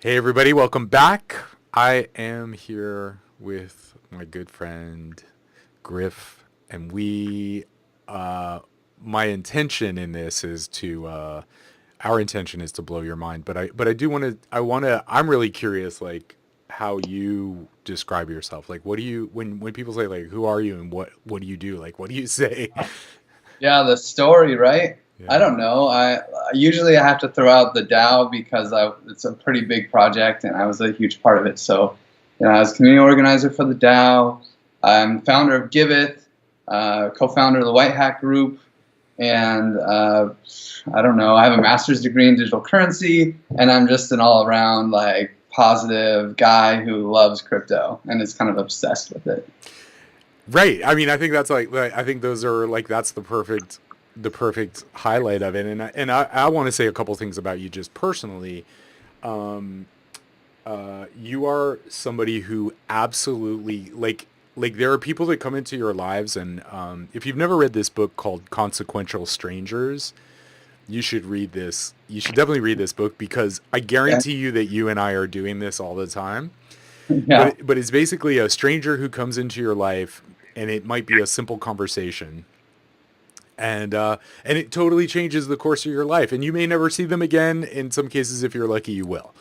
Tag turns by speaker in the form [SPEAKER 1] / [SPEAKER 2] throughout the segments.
[SPEAKER 1] Hey everybody, welcome back. I am here with my good friend Griff, and uh, my intention in this is our intention is to blow your mind. But I do want to, I'm really curious, like how you describe yourself. Like, what do you, when people say like, who are you and what do you do? Like, what do you say?
[SPEAKER 2] Yeah, the story, right? I
[SPEAKER 1] Yeah.
[SPEAKER 2] don't know. Usually I have to throw out the DAO because it's a pretty big project and I was a huge part of it. So, I was community organizer for the DAO. I'm founder of Giveth, co-founder of the White Hat Group, and I don't know. I have a master's degree in digital currency, and I'm just an all-around like positive guy who loves crypto and is kind of obsessed with it.
[SPEAKER 1] Right. I mean, I think that's I think those are like that's the perfect highlight of it. And I want to say a couple things about you just personally. Um, you are somebody who absolutely like there are people that come into your lives, and if you've never read this book called Consequential Strangers, you should read this. You should definitely read this book because I
[SPEAKER 2] Okay?
[SPEAKER 1] guarantee you that you and I are doing this all the time.
[SPEAKER 2] Yeah,
[SPEAKER 1] But it's basically a stranger who comes into your life, and it might be a simple conversation, and it totally changes the course of your life. And you may never see them again. In some cases, if you're lucky, you will.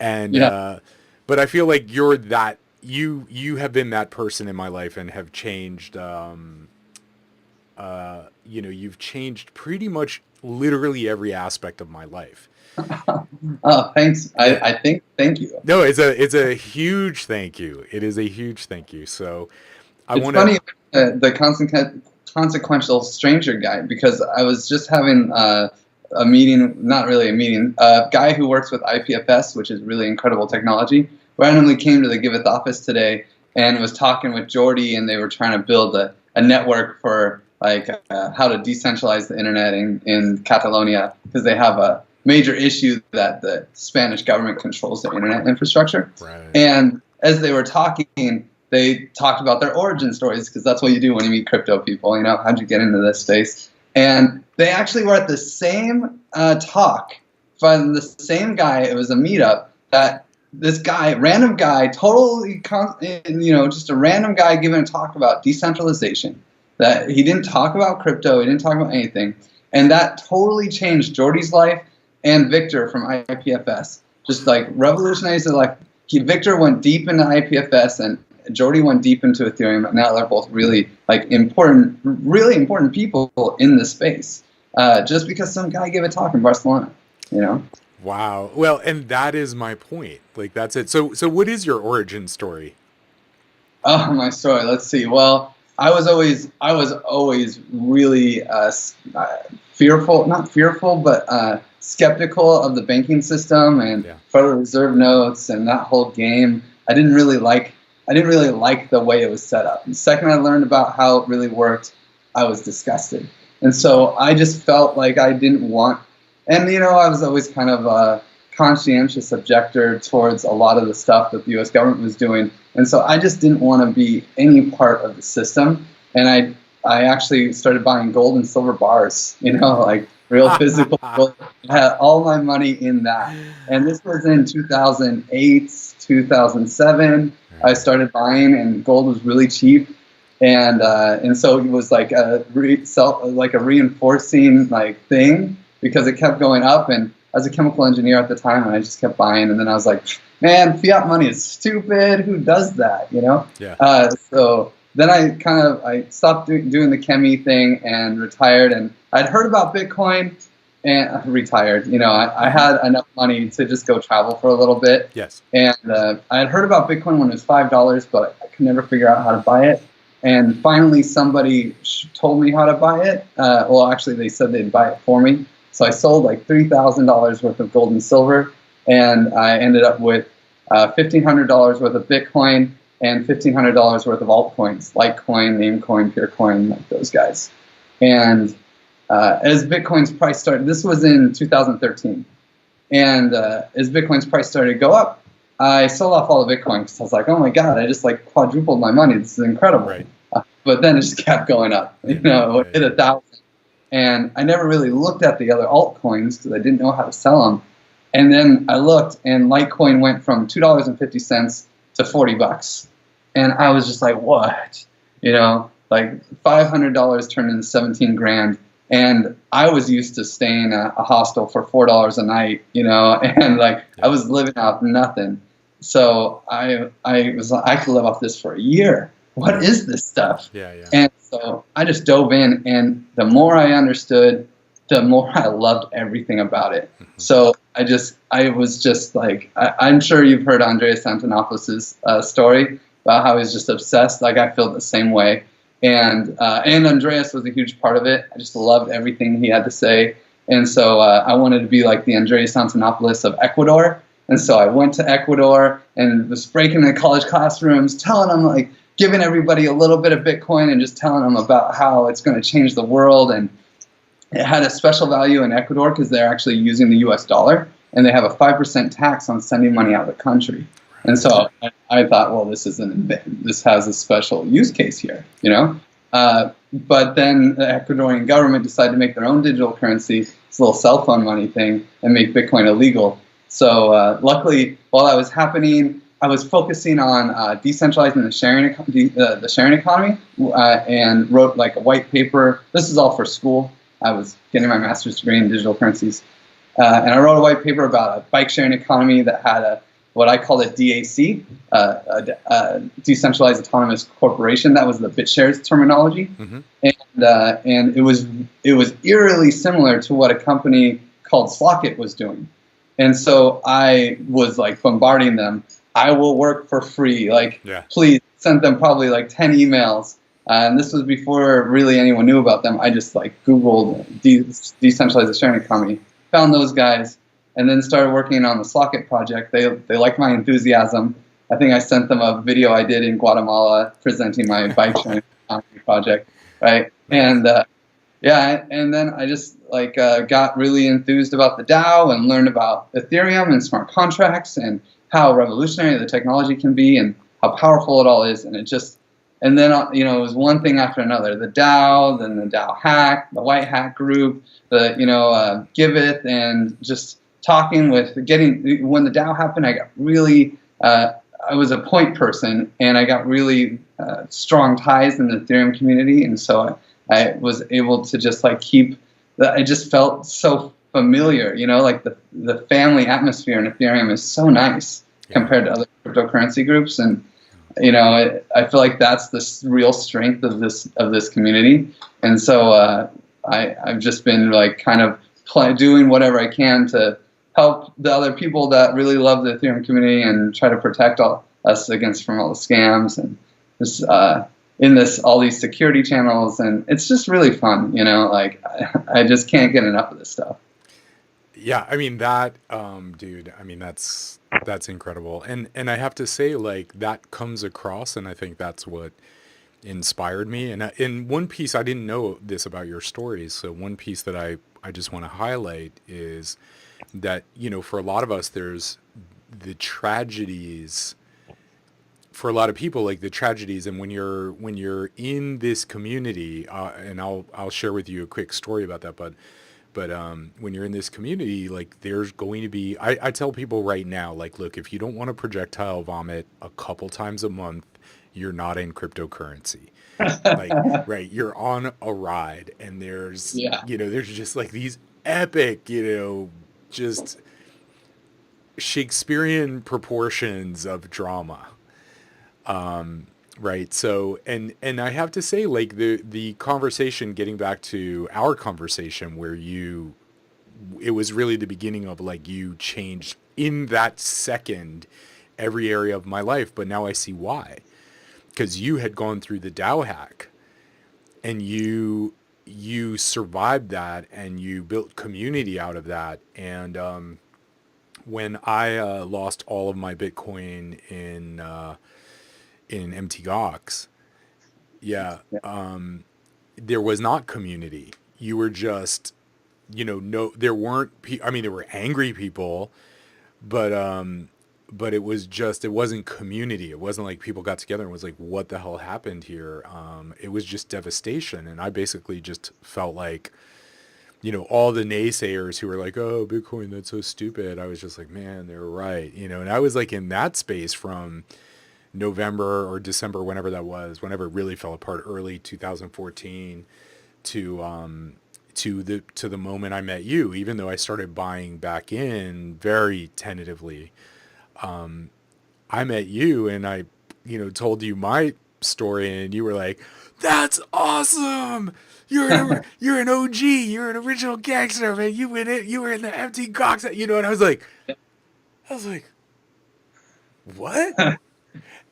[SPEAKER 1] And
[SPEAKER 2] yeah.
[SPEAKER 1] but I feel like you have been that person in my life and have changed. You've changed pretty much literally every aspect of my life.
[SPEAKER 2] Oh, thanks.
[SPEAKER 1] Yeah.
[SPEAKER 2] I think thank you.
[SPEAKER 1] No, it's a huge thank you. It is a huge thank you. So I
[SPEAKER 2] It's
[SPEAKER 1] want to.
[SPEAKER 2] funny the consequential stranger guy because I was just having a meeting, not really a meeting. A guy who works with IPFS, which is really incredible technology, randomly came to the Giveth office today and was talking with Jordy, and they were trying to build a network for like how to decentralize the internet in Catalonia because they have a major issue that the Spanish government controls the internet infrastructure.
[SPEAKER 1] Right.
[SPEAKER 2] And as they were talking, they talked about their origin stories because that's what you do when you meet crypto people. How'd you get into this space? And they actually were at the same talk from the same guy. It was a meetup that this guy, random guy, totally, just a random guy giving a talk about decentralization. That he didn't talk about crypto, he didn't talk about anything, and that totally changed Jordy's life and Victor from IPFS. Just like revolutionized their life. Victor went deep into IPFS and Jordy went deep into Ethereum. Now they're both really like really important people in the space. Just because some guy gave a talk in Barcelona, you know.
[SPEAKER 1] Wow. Well, and that is my point. Like that's it. So what is your origin story?
[SPEAKER 2] Oh, my story. Let's see. Well, I was always really fearful, not fearful, but skeptical of the banking system and
[SPEAKER 1] Yeah.
[SPEAKER 2] Federal Reserve notes and that whole game. I didn't really like the way it was set up. The second I learned about how it really worked, I was disgusted. And so I just felt like I didn't want, and I was always kind of a conscientious objector towards a lot of the stuff that the U.S. government was doing. And so I just didn't want to be any part of the system. And I actually started buying gold and silver bars, like real physical gold. I had all my money in that. And this was in 2008, 2007. I
[SPEAKER 1] Right.
[SPEAKER 2] started buying, and gold was really cheap. And so it was like like a reinforcing like thing because it kept going up. And I was a chemical engineer at the time, and I just kept buying. And then I was like, man, fiat money is stupid. Who does that?
[SPEAKER 1] Yeah.
[SPEAKER 2] So then I stopped doing the chemi thing and retired. And I'd heard about Bitcoin and retired. I
[SPEAKER 1] Hmm.
[SPEAKER 2] had enough money to just go travel for a little bit.
[SPEAKER 1] Yes.
[SPEAKER 2] And I had heard about Bitcoin when it was $5, but I could never figure out how to buy it. And finally, somebody told me how to buy it. Well, actually, they said they'd buy it for me. So I sold like $3,000 worth of gold and silver, and I ended up with $1,500 worth of Bitcoin and $1,500 worth of altcoins, Litecoin, Namecoin, Purecoin, like those guys. And as Bitcoin's price started, this was in 2013, and as Bitcoin's price started to go up, I sold off all the Bitcoin because I was like, oh my God, I just like quadrupled my money. This is incredible.
[SPEAKER 1] Right.
[SPEAKER 2] But then it just kept going up.
[SPEAKER 1] Yeah.
[SPEAKER 2] It hit 1,000. And I never really looked at the other altcoins because I didn't know how to sell them. And then I looked, and Litecoin went from $2.50 to $40, and I was just like, what? Like $500 turned into 17 grand. And I was used to staying at a hostel for $4 a night, and like I was living off nothing. So I was like, I could live off this for a year. What is this stuff?
[SPEAKER 1] Yeah.
[SPEAKER 2] And so I just dove in, and the more I understood, the more I loved everything about it. So I was just like, I'm sure you've heard Andreas Antonopoulos' story about how he's just obsessed. Like I feel the same way. And Andreas was a huge part of it. I just loved everything he had to say. And so I wanted to be like the Andreas Antonopoulos of Ecuador. And so I went to Ecuador and was breaking into college classrooms, telling them, like, giving everybody a little bit of Bitcoin and just telling them about how it's going to change the world. And it had a special value in Ecuador because they're actually using the US dollar, and they have a 5% tax on sending money out of the country. And so I thought, well, this has a special use case here, But then the Ecuadorian government decided to make their own digital currency, this little cell phone money thing, and make Bitcoin illegal. So luckily, while that was happening, I was focusing on decentralizing the sharing economy, and wrote like a white paper. This is all for school. I was getting my master's degree in digital currencies, and I wrote a white paper about a bike sharing economy that had what I called a DAC, a decentralized autonomous corporation. That was the BitShares terminology, and it was eerily similar to what a company called Slockit was doing. And so I was like bombarding them. I will work for free. Please send them probably like 10 emails. And this was before really anyone knew about them. I just like Googled decentralized sharing economy, found those guys, and then started working on the Slockit project. They liked my enthusiasm. I think I sent them a video I did in Guatemala presenting my bike sharing economy project, right? And and then I just got really enthused about the DAO and learned about Ethereum and smart contracts and how revolutionary the technology can be and how powerful it all is. And then it was one thing after another. The DAO, then the DAO hack, the white hat group, the Giveth, and just talking when the DAO happened, I got really, I was a point person, and I got really strong ties in the Ethereum community, and so I was able to just I just felt so familiar, the family atmosphere in Ethereum is so nice compared to other cryptocurrency groups, and I feel like that's the real strength of this community, and so I've just been kind of doing whatever I can to help the other people that really love the Ethereum community and try to protect us from all the scams and just all these security channels, and it's just really fun, I just can't get enough of this stuff.
[SPEAKER 1] Yeah, I mean that, dude, I mean that's incredible. And I have to say, that comes across, and I think that's what inspired me. And in one piece, I didn't know this about your stories. So one piece that I just want to highlight is that, for a lot of us, there's the tragedies for a lot of people, the tragedies. And when you're in this community, and I'll share with you a quick story about that, but when you're in this community, there's going to be, I tell people right now, look, if you don't want to projectile vomit a couple times a month, you're not in cryptocurrency. Right, you're on a ride, and there's there's just these epic, just Shakespearean proportions of drama. Right. So, and I have to say, the conversation, getting back to our conversation where it was really the beginning of you changed in that second every area of my life, but now I see why. Because you had gone through the DAO hack, and you survived that, and you built community out of that. And when I lost all of my Bitcoin in MT Gox, there was not community. You were just, there weren't. I mean, there were angry people, but it wasn't community. It wasn't like people got together and was like, what the hell happened here? It was just devastation. And I basically just felt like, all the naysayers who were like, oh, Bitcoin, that's so stupid. I was just like, man, they're right. And I was like in that space from November or December, whenever that was, whenever it really fell apart, early 2014 to the moment I met you, even though I started buying back in very tentatively. I met you and I, told you my story and you were like, that's awesome. You're an OG. You're an original gangster, man. You were in the empty Cox, and I was like, what?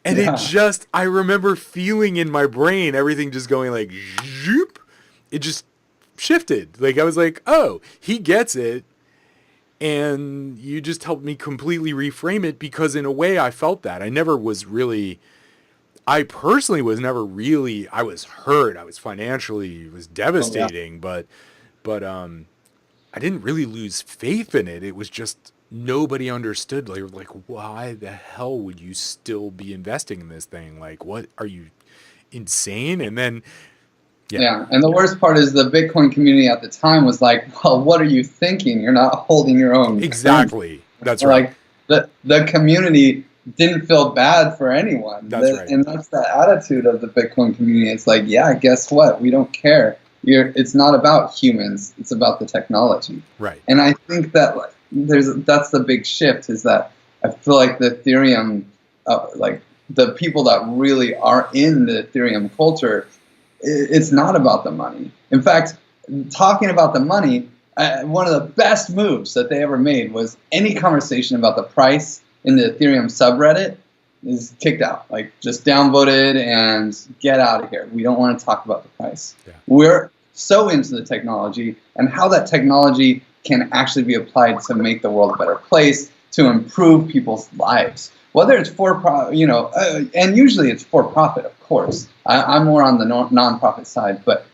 [SPEAKER 1] And I remember feeling in my brain, everything just going like, zoop. It just shifted. Like, I was like, oh, he gets it. And you just helped me completely reframe it, because in a way I felt that. I personally was never really, I was hurt. I was financially, it was devastating, but I didn't really lose faith in it. It was just nobody understood. Like, why the hell would you still be investing in this thing? Like, what, are you insane? And then,
[SPEAKER 2] yeah. And the worst part is the Bitcoin community at the time was like, well, what are you thinking? You're not holding your own.
[SPEAKER 1] Exactly. That's right.
[SPEAKER 2] Like the community didn't feel bad for anyone.
[SPEAKER 1] That's right.
[SPEAKER 2] And that's the attitude of the Bitcoin community. It's like, yeah, guess what? We don't care. It's not about humans. It's about the technology.
[SPEAKER 1] Right.
[SPEAKER 2] And I think that that's the big shift, is that I feel like the Ethereum, like the people that really are in the Ethereum culture, it's not about the money. In fact, talking about the money, one of the best moves that they ever made was any conversation about the price in the Ethereum subreddit is kicked out. Like, just downvoted and get out of here. We don't want to talk about the price. Yeah. We're so into the technology and how that technology can actually be applied to make the world a better place, to improve people's lives. Whether it's for-profit, and usually it's for-profit, of course. I'm more on the non-profit side, but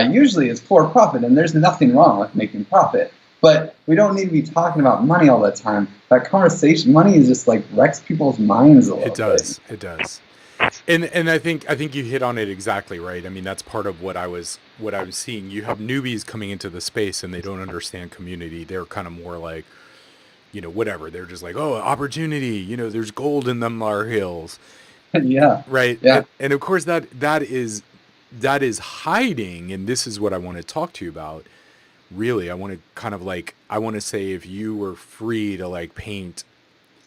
[SPEAKER 2] usually it's for-profit, and there's nothing wrong with making profit. But we don't need to be talking about money all the time. That conversation, money is just like wrecks people's minds a little bit.
[SPEAKER 1] It does. And I think you hit on it exactly right. I mean, that's part of what I was seeing. You have newbies coming into the space and they don't understand community. They're kind of more like, whatever. They're just like, oh, opportunity. There's gold in them Lar Hills.
[SPEAKER 2] Yeah.
[SPEAKER 1] Right.
[SPEAKER 2] Yeah.
[SPEAKER 1] And of course that is hiding. And this is what I want to talk to you about. Really, I want to kind of I want to say, if you were free to paint,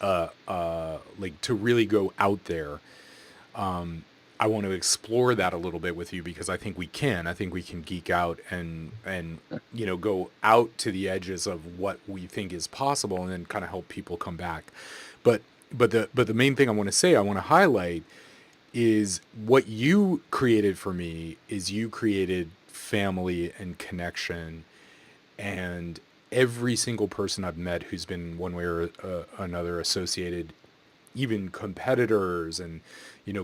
[SPEAKER 1] to really go out there, I want to explore that a little bit with you, because I think we can. I think we can geek out and go out to the edges of what we think is possible, and then kind of help people come back. But the main thing I want to highlight is what you created for me. Is you created family and connection. And every single person I've met who's been one way or another associated, even competitors and,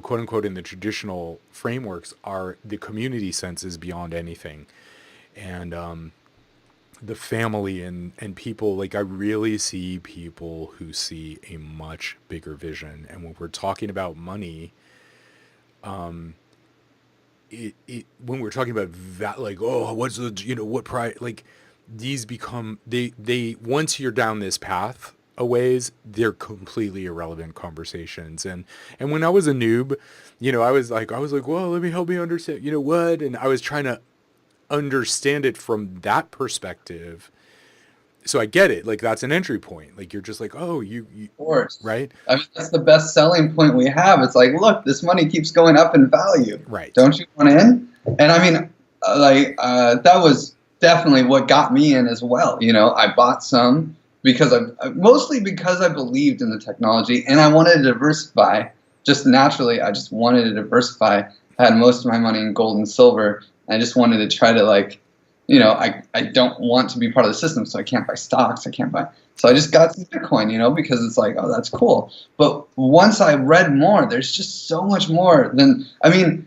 [SPEAKER 1] quote unquote, in the traditional frameworks, are the community sense is beyond anything. And the family and people, I really see people who see a much bigger vision. And when we're talking about money, when we're talking about that, what's the, what price, these become, they once you're down this path a ways, they're completely irrelevant conversations. And when I was a noob, I was like, well, let me help me understand, what? And I was trying to understand it from that perspective. So I get it. That's an entry point. You're just like, oh, you
[SPEAKER 2] of course.
[SPEAKER 1] Right.
[SPEAKER 2] I mean, that's the best selling point we have. It's like, look, this money keeps going up in value.
[SPEAKER 1] Right.
[SPEAKER 2] Don't you want in? And I mean, that was definitely what got me in as well. I bought some mostly because I believed in the technology and I wanted to diversify. Just naturally, I just wanted to diversify. I had most of my money in gold and silver. And I just wanted to try to I don't want to be part of the system, so I can't buy stocks. So I just got some Bitcoin, because it's like, oh, that's cool. But once I read more, there's just so much more than, and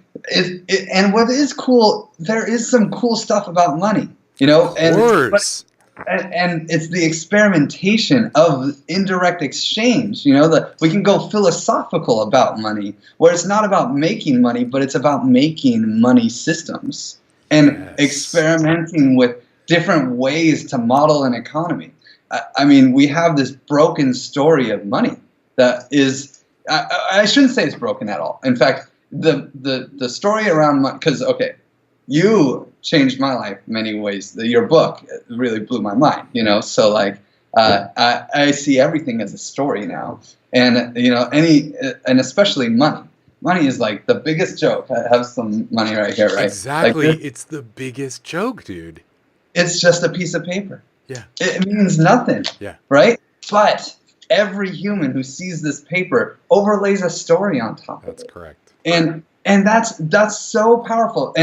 [SPEAKER 2] what is cool, there is some cool stuff about money.
[SPEAKER 1] Of course.
[SPEAKER 2] And it's the experimentation of indirect exchange, that we can go philosophical about money, where it's not about making money, but it's about making money systems and experimenting with different ways to model an economy. I mean, we have this broken story of money that is, I shouldn't say it's broken at all. In fact, the story around money, because, okay, you changed my life in many ways. Your book really blew my mind, you know, so like, I see everything as a story now. And, you know, and especially money. Money is like the biggest joke. I have some money right here, right?
[SPEAKER 1] Exactly.
[SPEAKER 2] Like
[SPEAKER 1] it's the biggest joke, dude.
[SPEAKER 2] it's just a piece of paper.
[SPEAKER 1] Yeah.
[SPEAKER 2] It means nothing.
[SPEAKER 1] Yeah.
[SPEAKER 2] Right? But every human who sees this paper overlays a story on top of it.
[SPEAKER 1] That's correct.
[SPEAKER 2] And that's so powerful.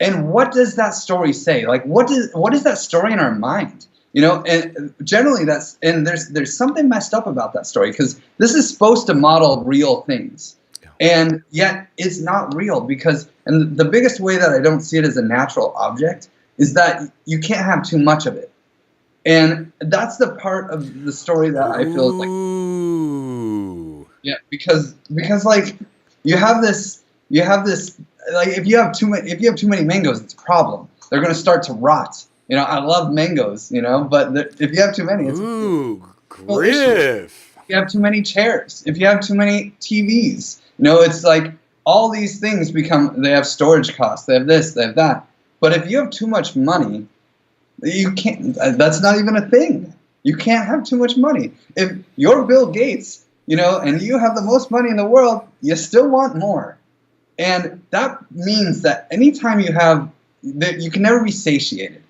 [SPEAKER 2] And what does that story say? Like what is that story in our mind? You know, and generally there's something messed up about that story, because this is supposed to model real things. Yeah. And yet it's not real, because, and the biggest way that I don't see it as a natural object is that you can't have too much of it. And that's the part of the story that I feel is like,
[SPEAKER 1] ooh.
[SPEAKER 2] Yeah, because like you have this like if you have too many mangoes, it's a problem. They're going to start to rot. You know, I love mangoes, you know, but if you have too many, it's
[SPEAKER 1] Griff.
[SPEAKER 2] If you have too many chairs, if you have too many TVs, you know, it's like all these things they have storage costs, they have this, they have that. But if you have too much money, you can't, that's not even a thing. You can't have too much money. If you're Bill Gates, you know, and you have the most money in the world, you still want more. And that means that anytime you can never be satiated.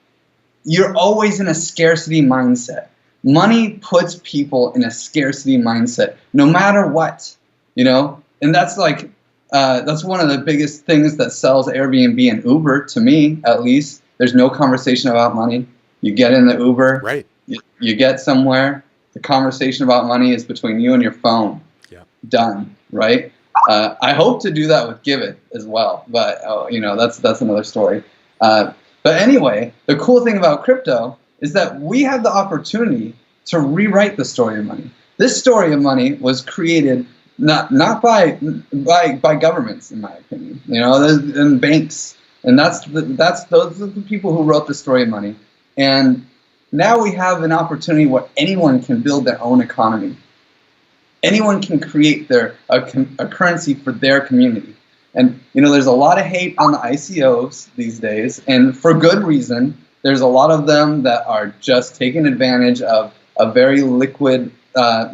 [SPEAKER 2] You're always in a scarcity mindset. Money puts people in a scarcity mindset, no matter what, you know? And that's like, that's one of the biggest things that sells Airbnb and Uber, to me, at least. There's no conversation about money. You get in the Uber,
[SPEAKER 1] right?
[SPEAKER 2] You get somewhere. The conversation about money is between you and your phone.
[SPEAKER 1] Yeah.
[SPEAKER 2] Done, right? I hope to do that with Giveth as well, but you know, that's another story. But anyway, the cool thing about crypto is that we have the opportunity to rewrite the story of money. This story of money was created not by governments, in my opinion, you know, and banks, and those are the people who wrote the story of money. And now we have an opportunity where anyone can build their own economy. Anyone can create a currency for their community. And, you know, there's a lot of hate on the ICOs these days, and for good reason. There's a lot of them that are just taking advantage of a very liquid,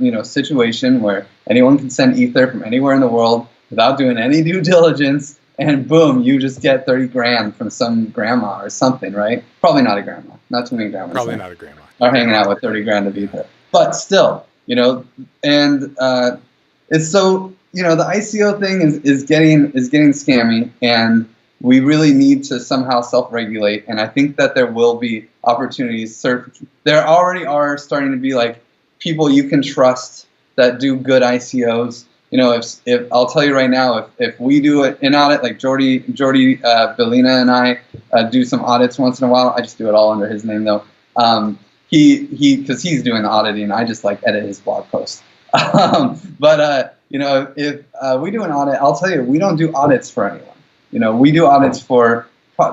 [SPEAKER 2] you know, situation where anyone can send Ether from anywhere in the world without doing any due diligence, and boom, you just get 30 grand from some grandma or something, right? Probably not a grandma. Not too many grandmas.
[SPEAKER 1] Probably not a grandma.
[SPEAKER 2] Are hanging out with 30 grand of Ether. But still, you know, and it's so... You know, the ICO thing is getting scammy, and we really need to somehow self-regulate. And I think that there will be opportunities. There already are starting to be like people you can trust that do good ICOs. You know, if I'll tell you right now, if we do an audit, like Jordy Bellina and I do some audits once in a while. I just do it all under his name though. Because he's doing the auditing, I just like edit his blog post. You know, if we do an audit, I'll tell you, we don't do audits for anyone. You know, we do audits for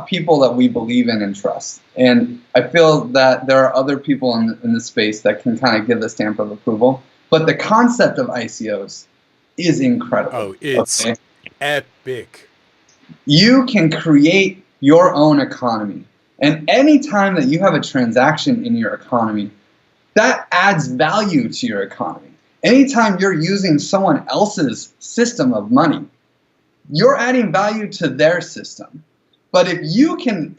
[SPEAKER 2] people that we believe in and trust. And I feel that there are other people in the space that can kind of give the stamp of approval. But the concept of ICOs is incredible.
[SPEAKER 1] Oh, it's epic.
[SPEAKER 2] You can create your own economy. And any time that you have a transaction in your economy, that adds value to your economy. Anytime you're using someone else's system of money, you're adding value to their system. But if you can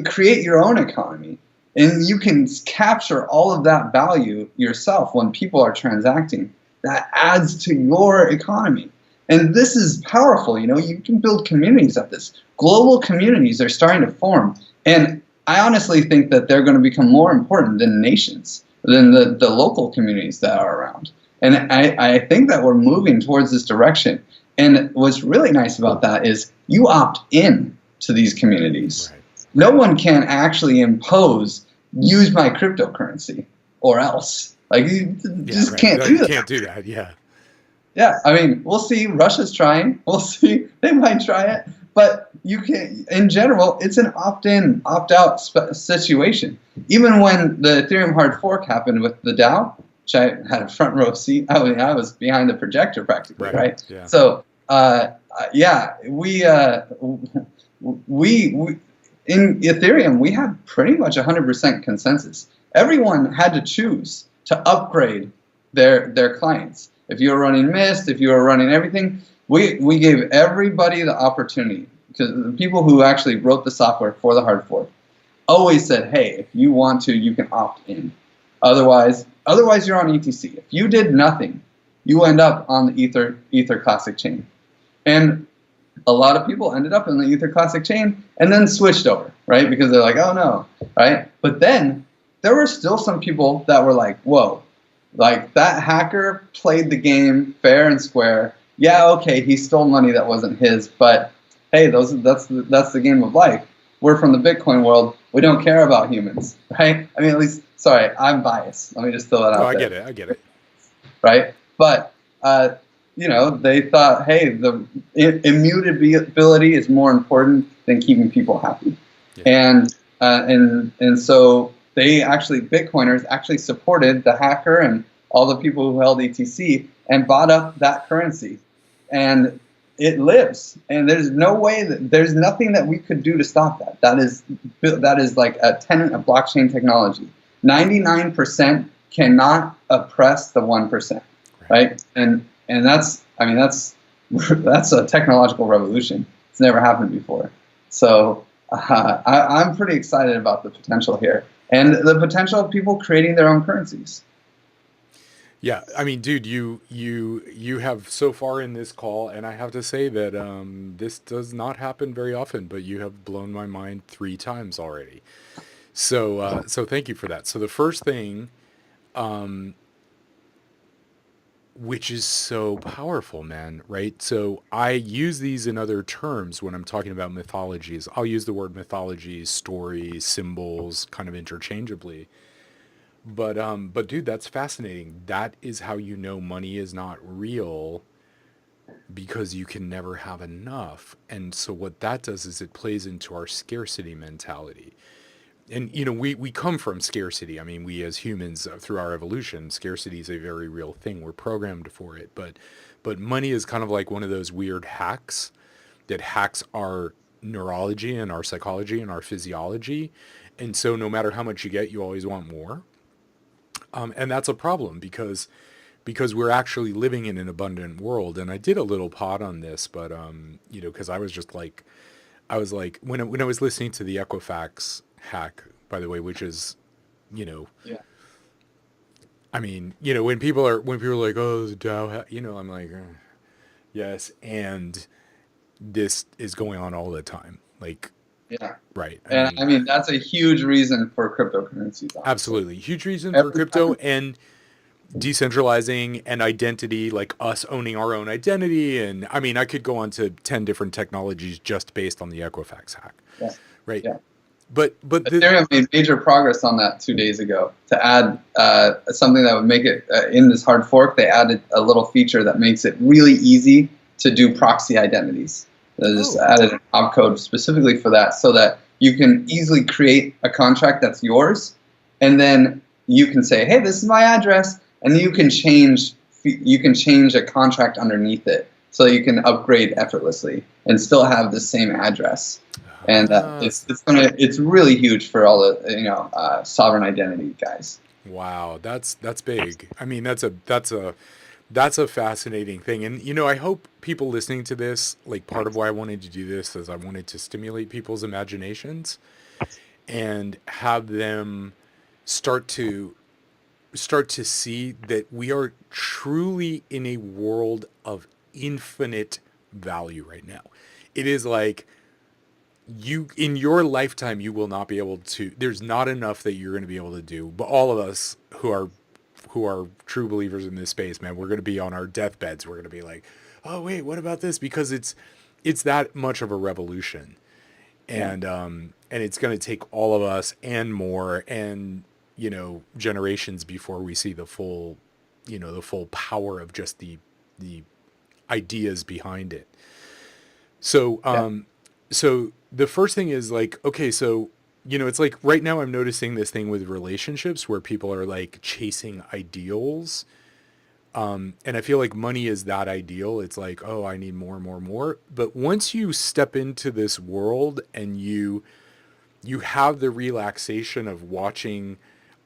[SPEAKER 2] create your own economy, and you can capture all of that value yourself when people are transacting, that adds to your economy. And this is powerful. You know, you can build communities of this. Global communities are starting to form. And I honestly think that they're going to become more important than nations, than the local communities that are around. And I think that we're moving towards this direction. And what's really nice about that is you opt in to these communities. Right. No one can actually impose, use my cryptocurrency or else. Like, you just
[SPEAKER 1] right.
[SPEAKER 2] can't do that.
[SPEAKER 1] You can't do that, yeah.
[SPEAKER 2] Yeah, I mean, we'll see. Russia's trying. We'll see. They might try it. But you can, in general, it's an opt-in, opt-out situation. Even when the Ethereum hard fork happened with the DAO, which I had a front row seat. I mean, I was behind the projector practically, right?
[SPEAKER 1] Yeah.
[SPEAKER 2] So, yeah, we in Ethereum, we had pretty much 100% consensus. Everyone had to choose to upgrade their clients. If you were running Mist, if you were running everything, we gave everybody the opportunity, because the people who actually wrote the software for the hard fork always said, hey, if you want to, you can opt in. Otherwise you're on ETC. If you did nothing, you end up on the Ether Classic chain. And a lot of people ended up in the Ether Classic chain and then switched over, right? Because they're like, oh no, right? But then there were still some people that were like, whoa, like that hacker played the game fair and square. Yeah, okay, he stole money that wasn't his, but hey, that's the game of life. We're from the Bitcoin world. We don't care about humans, right? I mean, at least, sorry, I'm biased. Let me just throw that out there.
[SPEAKER 1] I get it.
[SPEAKER 2] Right? But, they thought, hey, the immutability is more important than keeping people happy. Yeah. And so Bitcoiners actually supported the hacker and all the people who held ETC and bought up that currency. And it lives, and there's nothing that we could do to stop that. That is like a tenet of blockchain technology. 99% cannot oppress the 1%, right? And that's a technological revolution. It's never happened before. So I'm pretty excited about the potential here, and the potential of people creating their own currencies.
[SPEAKER 1] Yeah, I mean, dude, you have so far in this call, and I have to say that this does not happen very often, but you have blown my mind 3 times already. So thank you for that. So the first thing, which is so powerful, man, right? So I use these in other terms when I'm talking about mythologies. I'll use the word mythology, stories, symbols, kind of interchangeably. But dude, that's fascinating. That is how you know money is not real, because you can never have enough. And so what that does is it plays into our scarcity mentality. And we come from scarcity. I mean, we as humans, through our evolution, scarcity is a very real thing. We're programmed for it. But money is kind of like one of those weird hacks that hacks our neurology and our psychology and our physiology. And so no matter how much you get, you always want more. And that's a problem because we're actually living in an abundant world. And I did a little pod on this, but because I was like when I was listening to the Equifax hack, by the way, which is, yeah. I mean, when people are like, oh, the DAO hack, I'm like, yes, and this is going on all the time, like. Yeah. Right.
[SPEAKER 2] I mean, that's a huge reason for cryptocurrencies. Honestly.
[SPEAKER 1] Absolutely. Huge reason for crypto and decentralizing and identity, like us owning our own identity. And I mean, I could go on to 10 different technologies just based on the Equifax hack. Yeah. Right. Yeah. But
[SPEAKER 2] Ethereum made major progress on that 2 days ago to add something that would make it in this hard fork. They added a little feature that makes it really easy to do proxy identities. They just added an opcode specifically for that, so that you can easily create a contract that's yours, and then you can say, "Hey, this is my address," and you can change a contract underneath it, so you can upgrade effortlessly and still have the same address. And it's really huge for all the sovereign identity guys.
[SPEAKER 1] Wow, that's big. I mean, that's a fascinating thing. And, I hope people listening to this, like, part of why I wanted to do this is I wanted to stimulate people's imaginations and have them start to see that we are truly in a world of infinite value right now. It is like in your lifetime, you will not be able to, there's not enough that you're going to be able to do. But all of us who are true believers in this space, man, we're going to be on our deathbeds. We're going to be like, oh wait, what about this? Because it's that much of a revolution, and it's going to take all of us and more, and generations before we see the full power of just the ideas behind it. So So the first thing is like, okay, so it's like right now I'm noticing this thing with relationships where people are like chasing ideals. And I feel like money is that ideal. It's like, oh, I need more, more, more. But once you step into this world and you have the relaxation of watching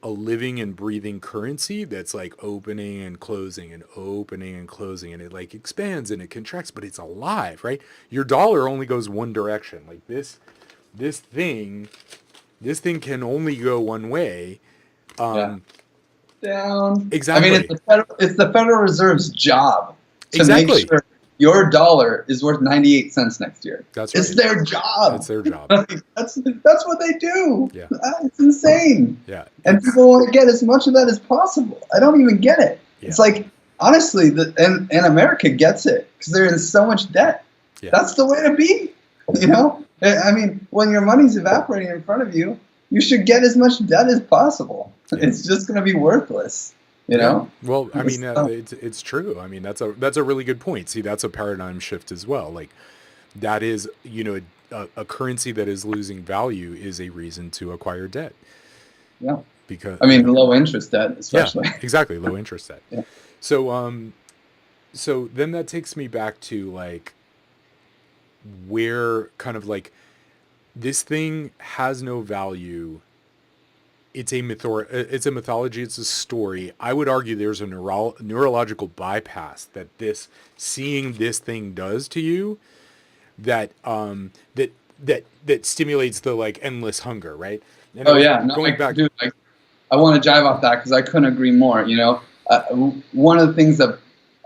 [SPEAKER 1] a living and breathing currency that's like opening and closing and opening and closing, and it like expands and it contracts, but it's alive, right? Your dollar only goes one direction. Like this thing this thing can only go one way.
[SPEAKER 2] Yeah. Down. I mean,
[SPEAKER 1] Exactly.
[SPEAKER 2] it's the Federal Reserve's job to make
[SPEAKER 1] Exactly.
[SPEAKER 2] sure your dollar is worth 98 cents next year.
[SPEAKER 1] That's
[SPEAKER 2] It's
[SPEAKER 1] right.
[SPEAKER 2] their job.
[SPEAKER 1] It's their job.
[SPEAKER 2] That's what they do.
[SPEAKER 1] Yeah.
[SPEAKER 2] It's insane.
[SPEAKER 1] Yeah.
[SPEAKER 2] And people want to get as much of that as possible. I don't even get it.
[SPEAKER 1] Yeah.
[SPEAKER 2] It's like, honestly, and America gets it because they're in so much debt.
[SPEAKER 1] Yeah.
[SPEAKER 2] That's the way to be. You know? I mean, when your money's evaporating in front of you, you should get as much debt as possible. Yeah. It's just going to be worthless. You know?
[SPEAKER 1] Well, I mean, it's true. I mean, that's a really good point. See, that's a paradigm shift as well. Like that is, a currency that is losing value is a reason to acquire debt.
[SPEAKER 2] Yeah.
[SPEAKER 1] Because
[SPEAKER 2] I mean, low interest debt, especially.
[SPEAKER 1] Yeah, exactly. Low interest debt.
[SPEAKER 2] Yeah.
[SPEAKER 1] So then that takes me back to like where kind of like this thing has no value. It's a mythology. It's a story. I would argue there's a neurological bypass that seeing this thing does to you, that stimulates the like endless hunger, right? And going back,
[SPEAKER 2] dude, I want to jive off that because I couldn't agree more. One of the things that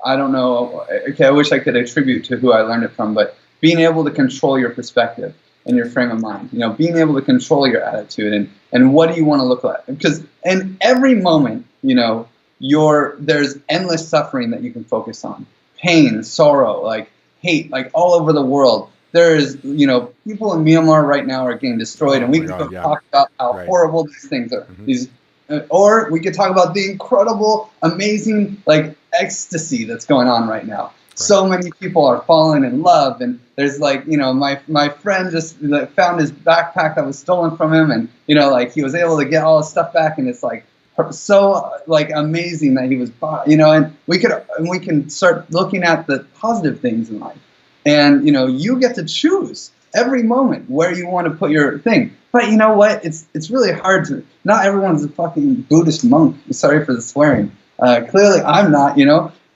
[SPEAKER 2] I don't know. Okay, I wish I could attribute to who I learned it from, but being able to control your perspective and your frame of mind, being able to control your attitude and what do you want to look like? Because in every moment, there's endless suffering that you can focus on, pain, sorrow, like hate, like all over the world. There's, people in Myanmar right now are getting destroyed, and we can talk about how horrible these things are. Mm-hmm. Or we could talk about the incredible, amazing, like ecstasy that's going on right now. So many people are falling in love, and there's like, my friend just found his backpack that was stolen from him, and he was able to get all his stuff back, and it's like so like amazing that he was, and we can start looking at the positive things in life, and you get to choose every moment where you want to put your thing. But you know what? It's really hard to. Not everyone's a fucking Buddhist monk. Sorry for the swearing. Clearly, I'm not.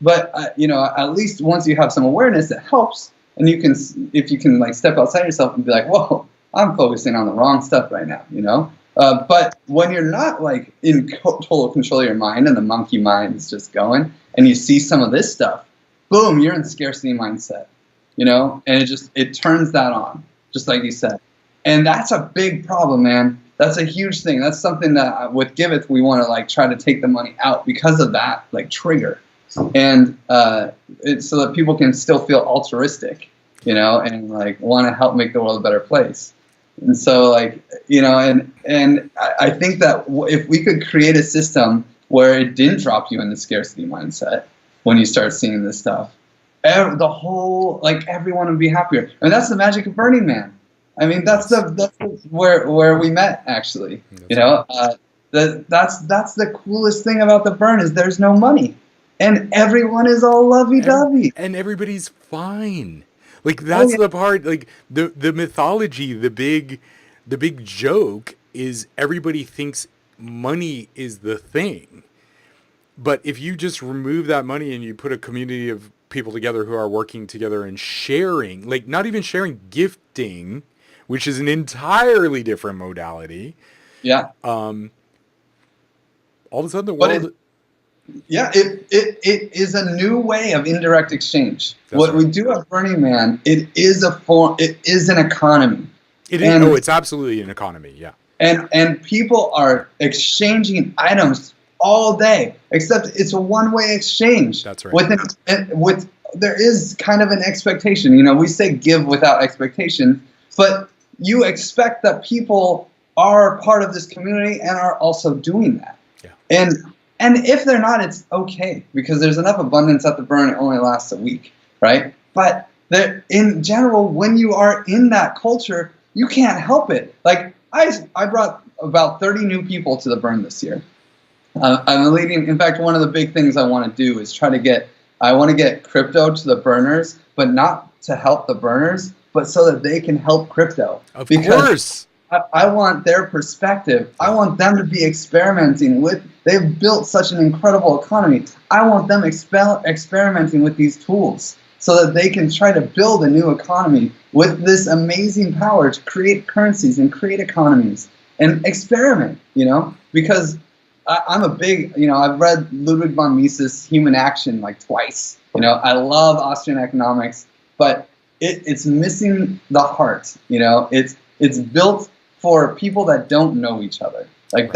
[SPEAKER 2] But at least once you have some awareness, it helps, and if you can like step outside yourself and be like, whoa, I'm focusing on the wrong stuff right now, But when you're not like in total control of your mind and the monkey mind is just going, and you see some of this stuff, boom, you're in scarcity mindset, and it turns that on, just like you said, and that's a big problem, man. That's a huge thing. That's something that with Giveth we want to like try to take the money out because of that like trigger. And so that people can still feel altruistic, and like want to help make the world a better place. And so like, and I think that if we could create a system where it didn't drop you in the scarcity mindset when you start seeing this stuff, the whole, like everyone would be happier. And that's the magic of Burning Man. I mean, that's where we met actually, that's the coolest thing about the burn is there's no money. And everyone is all lovey-dovey.
[SPEAKER 1] And everybody's fine. Like that's the part. Like the mythology, the big joke is everybody thinks money is the thing. But if you just remove that money and you put a community of people together who are working together and sharing, like not even sharing, gifting, which is an entirely different modality.
[SPEAKER 2] Yeah.
[SPEAKER 1] All of a sudden the world.
[SPEAKER 2] Yeah, it is a new way of indirect exchange. What we do at Burning Man, it is an economy.
[SPEAKER 1] It is. It's absolutely an economy. Yeah.
[SPEAKER 2] And people are exchanging items all day, except it's a one-way exchange.
[SPEAKER 1] That's right.
[SPEAKER 2] There is kind of an expectation. We say give without expectation, but you expect that people are part of this community and are also doing that. Yeah. And if they're not, it's okay because there's enough abundance at the burn. It only lasts a week, right? But that in general, when you are in that culture, you can't help it. Like I brought about 30 new people to the burn this year. I'm leading. In fact, one of the big things I want to do is I want to get crypto to the burners, but not to help the burners, but so that they can help crypto.
[SPEAKER 1] Of
[SPEAKER 2] because
[SPEAKER 1] course.
[SPEAKER 2] I want their perspective. I want them to be experimenting with. They've built such an incredible economy. I want them experimenting with these tools so that they can try to build a new economy with this amazing power to create currencies and create economies and experiment. Because I'm a big, I've read Ludwig von Mises' Human Action like twice. I love Austrian economics, but it's missing the heart. It's built for people that don't know each other. Like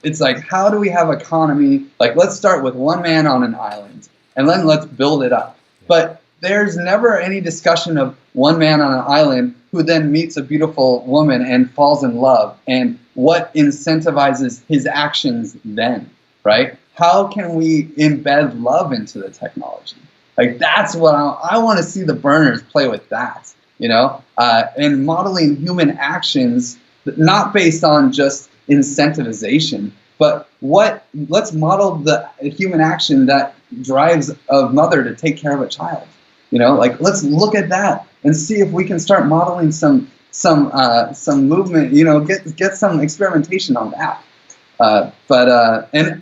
[SPEAKER 2] it's like, how do we have economy? Like, let's start with one man on an island and then let's build it up. But there's never any discussion of one man on an island who then meets a beautiful woman and falls in love, and what incentivizes his actions then, right? How can we embed love into the technology? Like, that's what I want to see the burners play with that, and modeling human actions, not based on just incentivization, but let's model the human action that drives a mother to take care of a child. Like, let's look at that and see if we can start modeling some movement. Get some experimentation on that.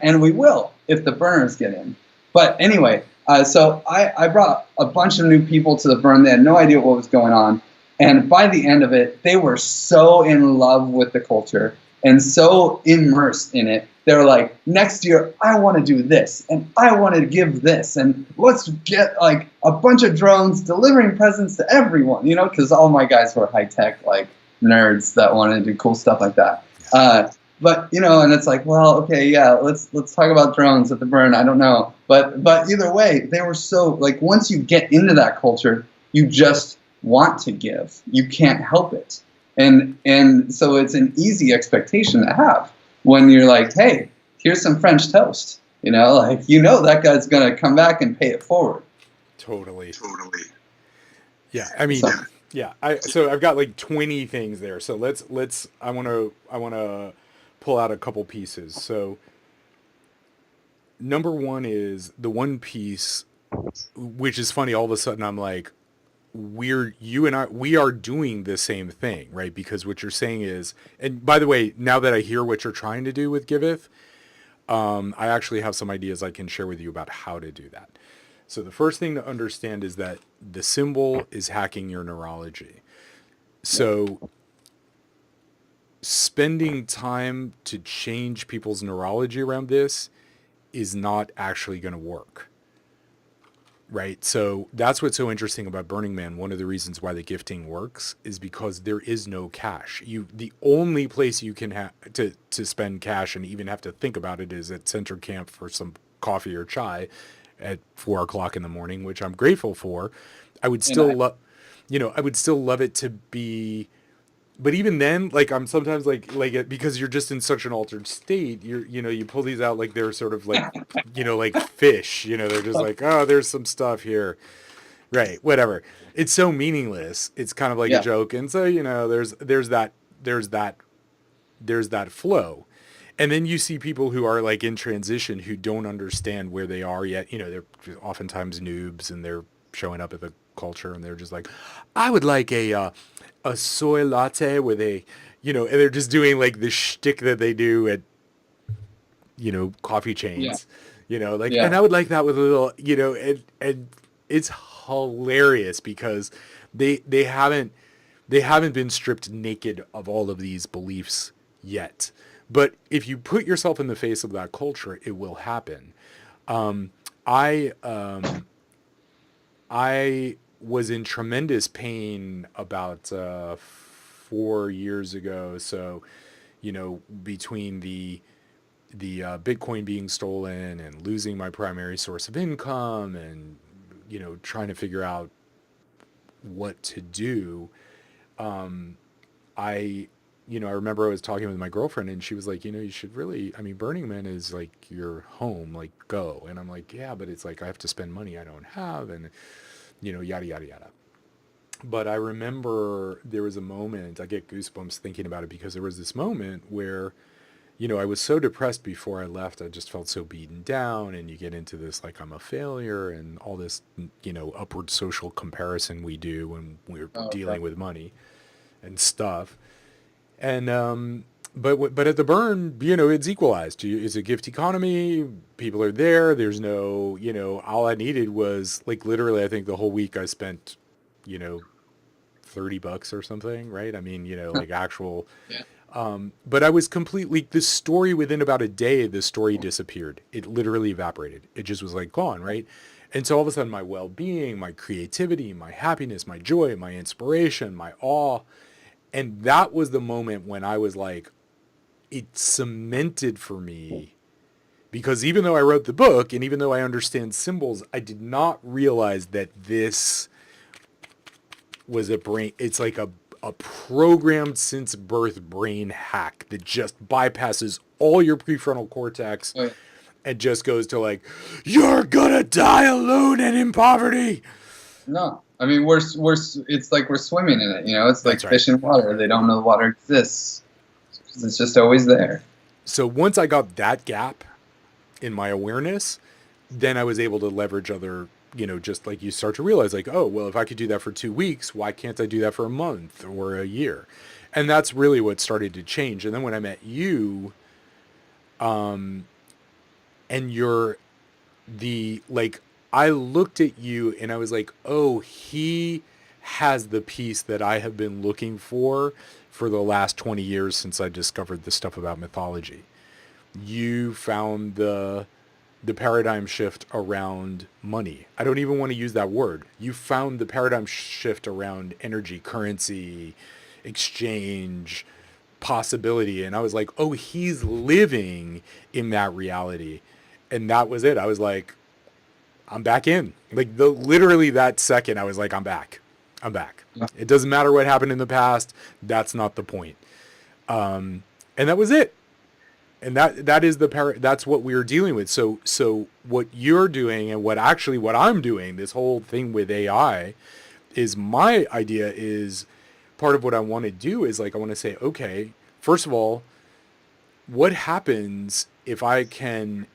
[SPEAKER 2] And we will if the burners get in. But anyway, so I brought a bunch of new people to the burn. They had no idea what was going on, and by the end of it, they were so in love with the culture and so immersed in it. They're like, next year, I want to do this, and I want to give this, and let's get like a bunch of drones delivering presents to everyone, because all my guys were high-tech, like nerds that wanted to do cool stuff like that. But, and it's like, well, okay, yeah, let's talk about drones at the burn. I don't know. But either way, they were so, like, once you get into that culture, you just want to give. You can't help it. And so it's an easy expectation to have when you're like, hey, here's some French toast. That guy's going to come back and pay it forward.
[SPEAKER 1] Totally. Yeah, I mean, so I've got like 20 things there. So I want to pull out a couple pieces. So number one is the one piece, which is funny. All of a sudden I'm like, we are doing the same thing, right? Because what you're saying is, and by the way, now that I hear what you're trying to do with Giveth, I actually have some ideas I can share with you about how to do that. So the first thing to understand is that the symbol is hacking your neurology. So spending time to change people's neurology around this is not actually going to work. Right. So that's what's so interesting about Burning Man. One of the reasons why the gifting works is because there is no cash. The only place you can to spend cash and even have to think about it is at Center Camp for some coffee or chai at 4 o'clock in the morning, which I'm grateful for. I would still love it to be. But even then, like, I'm sometimes like because you're just in such an altered state, you pull these out like they're sort of like, like fish, they're just like, oh, there's some stuff here. Right. Whatever. It's so meaningless. It's kind of like a joke. And so, there's that flow. And then you see people who are like in transition who don't understand where they are yet. They're oftentimes noobs and they're showing up at the culture and they're just like, I would like a soy latte with and they're just doing like the shtick that they do at, coffee chains, and I would like that with a little, and it's hilarious because they haven't been stripped naked of all of these beliefs yet. But if you put yourself in the face of that culture, it will happen. I was in tremendous pain about 4 years ago. So, between the Bitcoin being stolen and losing my primary source of income and, trying to figure out what to do, I remember I was talking with my girlfriend and she was like, you should really, Burning Man is like your home, like go. And I'm like, yeah, but it's like I have to spend money I don't have and, yada, yada, yada. But I remember there was a moment, I get goosebumps thinking about it because there was this moment where, I was so depressed before I left. I just felt so beaten down, and you get into this like I'm a failure and all this, upward social comparison we do when we're
[SPEAKER 2] Oh, okay.
[SPEAKER 1] dealing with money and stuff. And but at the burn, it's equalized. It's a gift economy. People are there. There's no, all I needed was like literally. I think the whole week I spent, you know, $30 or something, right? I mean, like actual.
[SPEAKER 2] Yeah.
[SPEAKER 1] But I was completely the story within about a day. The story disappeared. It literally evaporated. It just was like gone, right? And so all of a sudden, my well-being, my creativity, my happiness, my joy, my inspiration, my awe, and that was the moment when I was like, it cemented for me because even though I wrote the book and even though I understand symbols, I did not realize that this was a brain. It's like a programmed since birth brain hack that just bypasses all your prefrontal cortex
[SPEAKER 2] Wait,
[SPEAKER 1] and just goes to like, you're gonna die alone and in poverty.
[SPEAKER 2] no. I mean, it's like we're swimming in it. It's like
[SPEAKER 1] That's right.
[SPEAKER 2] fish in water. They don't know the water exists because it's just always there.
[SPEAKER 1] So once I got that gap in my awareness, then I was able to leverage other, just like you start to realize like, oh, well, if I could do that for 2 weeks, why can't I do that for a month or a year? And that's really what started to change. And then when I met you, and I looked at you and I was like, oh, he has the piece that I have been looking for the last 20 years since I discovered this stuff about mythology. You found the paradigm shift around money. I don't even want to use that word. You found the paradigm shift around energy, currency, exchange, possibility. And I was like, oh, he's living in that reality. And that was it. I was like, I'm back in. Like literally that second, I was like, I'm back. I'm back.
[SPEAKER 2] Yeah.
[SPEAKER 1] It doesn't matter what happened in the past. That's not the point. And that was it. And that is that's what we're dealing with. So what you're doing and what I'm doing, this whole thing with AI, is my idea is part of what I want to do is like I want to say, okay, first of all, what happens if I can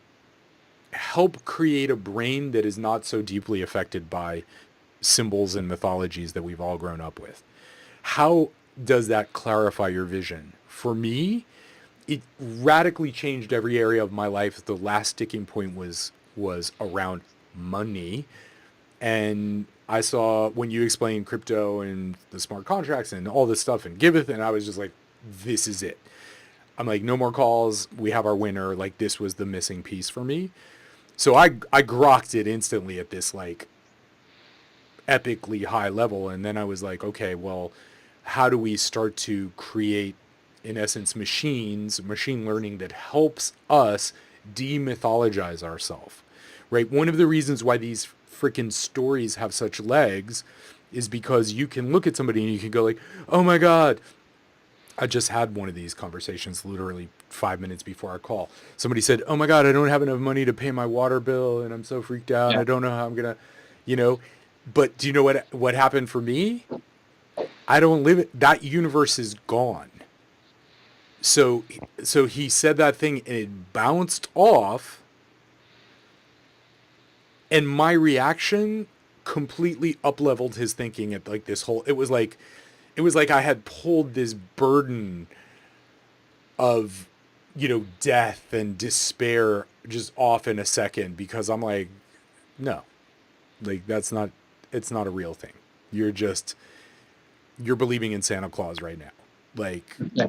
[SPEAKER 1] help create a brain that is not so deeply affected by symbols and mythologies that we've all grown up with? How does that clarify your vision? For me, it radically changed every area of my life. The last sticking point was around money. And I saw when you explained crypto and the smart contracts and all this stuff and Giveth, and I was just like, this is it. I'm like, no more calls. We have our winner. Like, this was the missing piece for me. So I grokked it instantly at this like epically high level. And then I was like, okay, well, how do we start to create, in essence, machine learning that helps us demythologize ourselves, right? One of the reasons why these freaking stories have such legs is because you can look at somebody and you can go like, oh my God, I just had one of these conversations literally 5 minutes before our call. Somebody said, oh my God, I don't have enough money to pay my water bill and I'm so freaked out.
[SPEAKER 2] Yeah.
[SPEAKER 1] I don't know how I'm going to, but do you know what happened for me? I don't live it. That universe is gone. So he said that thing and it bounced off, and my reaction completely up-leveled his thinking at like this whole, it was like I had pulled this burden of, death and despair just off in a second, because I'm like, no, like it's not a real thing. You're believing in Santa Claus right now. Like,
[SPEAKER 2] Yeah.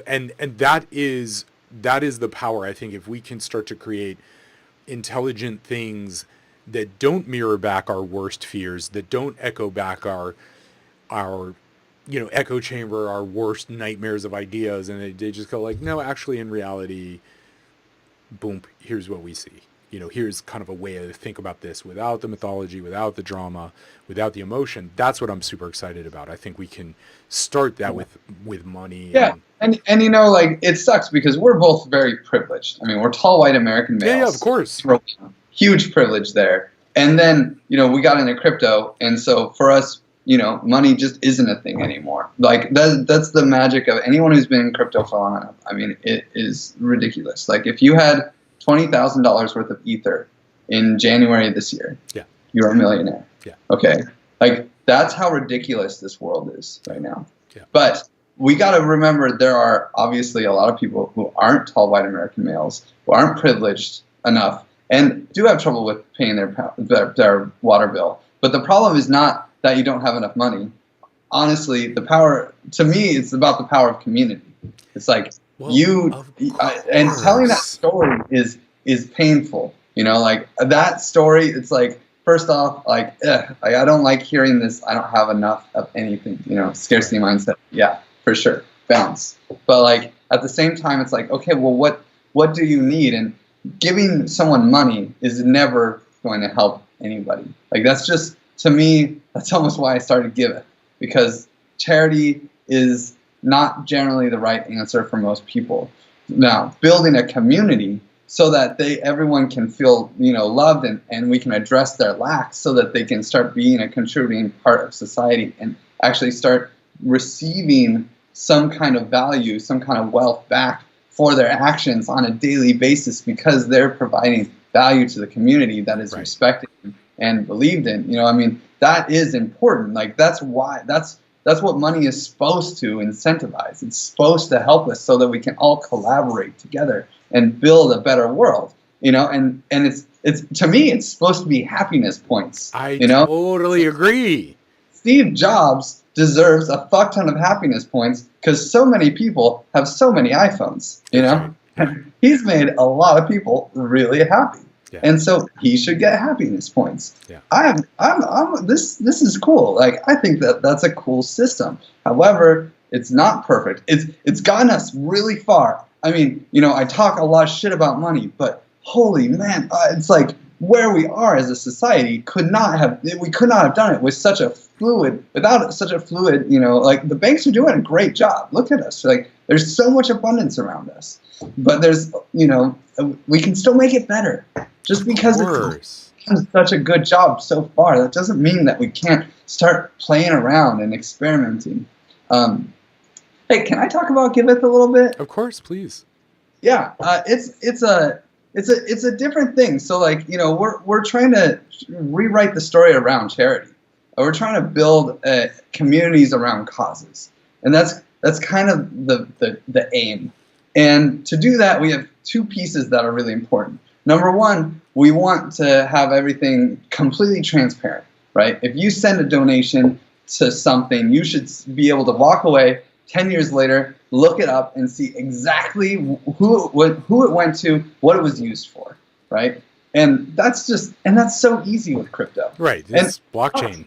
[SPEAKER 1] And that is the power. I think if we can start to create intelligent things that don't mirror back our worst fears, that don't echo back our echo chamber, our worst nightmares of ideas, and they just go like, no, actually in reality, boom, here's what we see. Here's kind of a way to think about this without the mythology, without the drama, without the emotion. That's what I'm super excited about. I think we can start that with money.
[SPEAKER 2] Yeah, and like it sucks because we're both very privileged. I mean, we're tall white American males.
[SPEAKER 1] Yeah, of course.
[SPEAKER 2] Huge privilege there. And then we got into crypto, and so for us, money just isn't a thing anymore. Like that's the magic of anyone who's been in crypto for long enough. I mean, it is ridiculous. Like if you had $20,000 worth of Ether in January of this year,
[SPEAKER 1] yeah,
[SPEAKER 2] you're a millionaire.
[SPEAKER 1] Yeah.
[SPEAKER 2] Okay. Like that's how ridiculous this world is right now.
[SPEAKER 1] Yeah.
[SPEAKER 2] But we got to remember there are obviously a lot of people who aren't tall white American males, who aren't privileged enough, and do have trouble with paying their water bill. But the problem is not that you don't have enough money. Honestly, the power, to me, it's about the power of community. It's like and telling that story is painful. Like that story, it's like, first off, like, I don't like hearing this. I don't have enough of anything, scarcity mindset. Yeah, for sure. Bounce. But like, at the same time, it's like, okay, well, what do you need? And giving someone money is never going to help anybody. Like that's just, to me, that's almost why I started Giveth, because charity is not generally the right answer for most people. Now, building a community so that everyone can feel loved and we can address their lacks so that they can start being a contributing part of society and actually start receiving some kind of value, some kind of wealth back for their actions on a daily basis because they're providing value to the community that is respected and believed in. I mean, that is important. Like that's what money is supposed to incentivize. It's supposed to help us so that we can all collaborate together and build a better world. And it's to me, it's supposed to be happiness points.
[SPEAKER 1] I totally agree.
[SPEAKER 2] Steve Jobs deserves a fuck ton of happiness points because so many people have so many iPhones. He's made a lot of people really happy. Yeah. And so he should get happiness points. Yeah. This is cool. Like I think that's a cool system. However, it's not perfect. It's gotten us really far. I mean, I talk a lot of shit about money, but holy man, it's like where we are as a society we could not have done it with without such a fluid, like the banks are doing a great job. Look at us. Like there's so much abundance around us, but there's, we can still make it better. Just because it's done such a good job so far, that doesn't mean that we can't start playing around and experimenting. Hey, can I talk about Giveth a little bit?
[SPEAKER 1] Of course, please.
[SPEAKER 2] Yeah, it's a different thing. So like, we're trying to rewrite the story around charity. We're trying to build communities around causes, and that's kind of the aim. And to do that, we have two pieces that are really important. Number one, we want to have everything completely transparent, right? If you send a donation to something, you should be able to walk away 10 years later, look it up, and see exactly who it went to, what it was used for, right? And that's so easy with crypto.
[SPEAKER 1] Right, it's blockchain.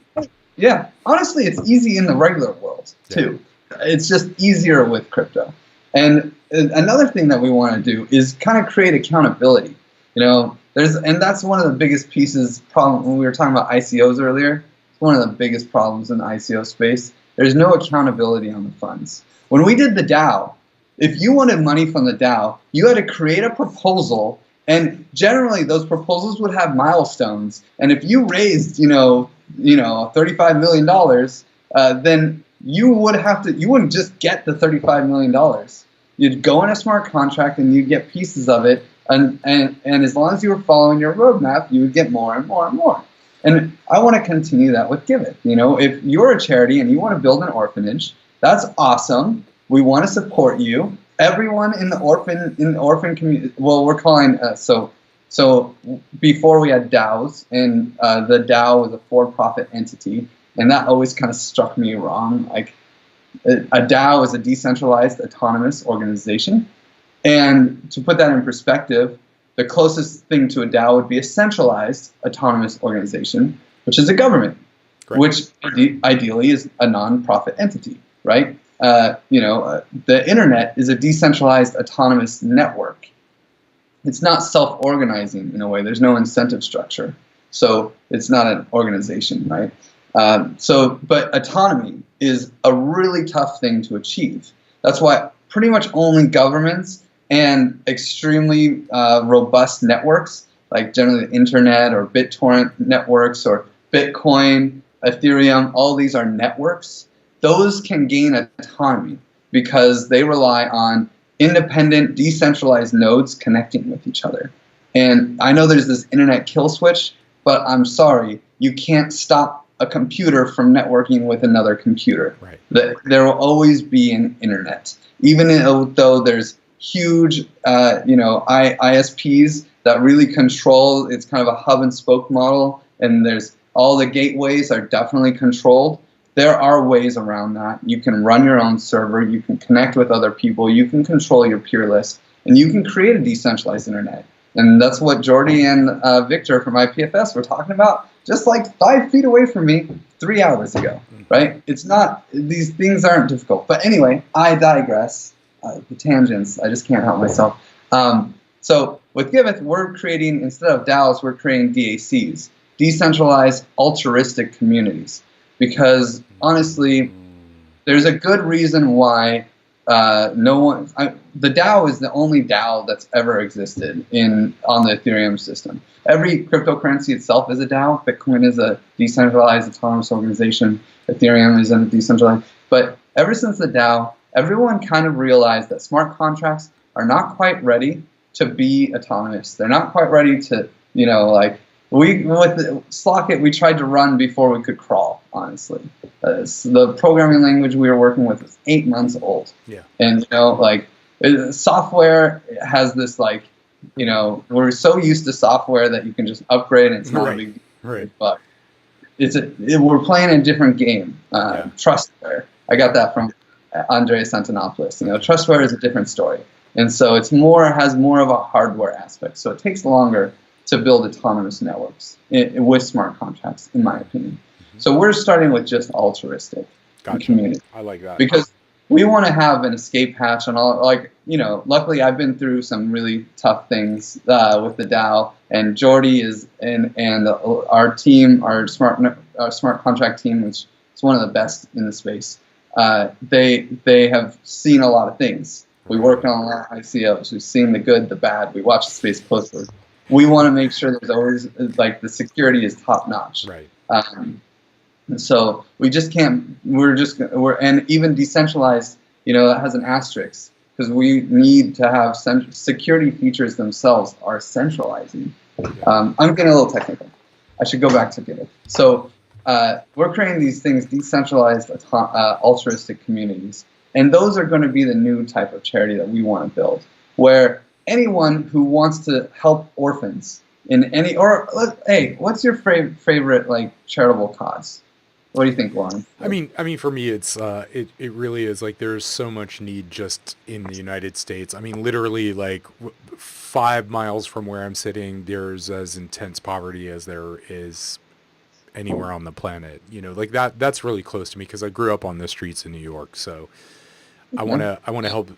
[SPEAKER 2] Yeah, honestly, it's easy in the regular world, too. Yeah. It's just easier with crypto. And another thing that we want to do is kind of create accountability. And that's one of the biggest problem when we were talking about ICOs earlier. It's one of the biggest problems in the ICO space. There's no accountability on the funds. When we did the DAO, if you wanted money from the DAO, you had to create a proposal, and generally those proposals would have milestones. And if you raised, $35 million, then you wouldn't just get the $35 million. You'd go in a smart contract and you'd get pieces of it. And as long as you were following your roadmap, you would get more and more and more. And I want to continue that with Giveth. If you're a charity and you want to build an orphanage, that's awesome. We want to support you. Everyone in the orphan community. Well, we're calling so before we had DAOs, and the DAO was a for-profit entity, and that always kind of struck me wrong. Like a DAO is a decentralized autonomous organization. And to put that in perspective, the closest thing to a DAO would be a centralized autonomous organization, which is a government, which ideally is a non-profit entity, right? The internet is a decentralized autonomous network. It's not self-organizing in a way. There's no incentive structure. So it's not an organization, right? But autonomy is a really tough thing to achieve. That's why pretty much only governments and extremely robust networks, like generally the internet or BitTorrent networks or Bitcoin, Ethereum, all these are networks. Those can gain autonomy because they rely on independent, decentralized nodes connecting with each other. And I know there's this internet kill switch, but I'm sorry, you can't stop a computer from networking with another computer.
[SPEAKER 1] Right.
[SPEAKER 2] There will always be an internet, even though there's huge, ISPs that really control. It's kind of a hub and spoke model, and there's all the gateways are definitely controlled. There are ways around that. You can run your own server. You can connect with other people. You can control your peer list, and you can create a decentralized internet. And that's what Jordy and Victor from IPFS were talking about just like 5 feet away from me 3 hours ago, right? It's not, these things aren't difficult. But anyway, I digress. The tangents, I just can't help myself. So with Giveth, we're creating, instead of DAOs, we're creating DACs, decentralized altruistic communities. Because honestly, there's a good reason why the DAO is the only DAO that's ever existed on the Ethereum system. Every cryptocurrency itself is a DAO. Bitcoin is a decentralized autonomous organization. Ethereum is a decentralized. But ever since the DAO, everyone kind of realized that smart contracts are not quite ready to be autonomous. They're not quite ready to, with Slockit, we tried to run before we could crawl, honestly. The programming language we were working with was 8 months old.
[SPEAKER 1] Yeah.
[SPEAKER 2] And, software has this, we're so used to software that you can just upgrade and it's not a big deal.
[SPEAKER 1] Right.
[SPEAKER 2] But we're playing a different game. Trustware. I got that from Andreas Antonopoulos. Trustware is a different story. And so has more of a hardware aspect. So it takes longer to build autonomous networks with smart contracts, in my opinion. Mm-hmm. So we're starting with just altruistic community.
[SPEAKER 1] I like that.
[SPEAKER 2] Because we want to have an escape hatch and all. Luckily I've been through some really tough things with the DAO, and Jordy and our team, our smart contract team, which is one of the best in the space. They have seen a lot of things. We work on a lot of ICOs. We've seen the good, the bad. We watch the space closely. We want to make sure there's always, the security is top notch.
[SPEAKER 1] Right.
[SPEAKER 2] So we just can't, and even decentralized, that has an asterisk, because we need to have security features themselves are centralizing. I'm getting a little technical. I should go back to Giveth. So we're creating these things, decentralized altruistic communities. And those are going to be the new type of charity that we want to build, where anyone who wants to help orphans hey, what's your favorite charitable cause? What do you think, Lauren?
[SPEAKER 1] I mean, for me, it's it really is there's so much need just in the United States. I mean, literally 5 miles from where I'm sitting, there's as intense poverty as there is anywhere on the planet. That's really close to me because I grew up on the streets in New York. So I want to help.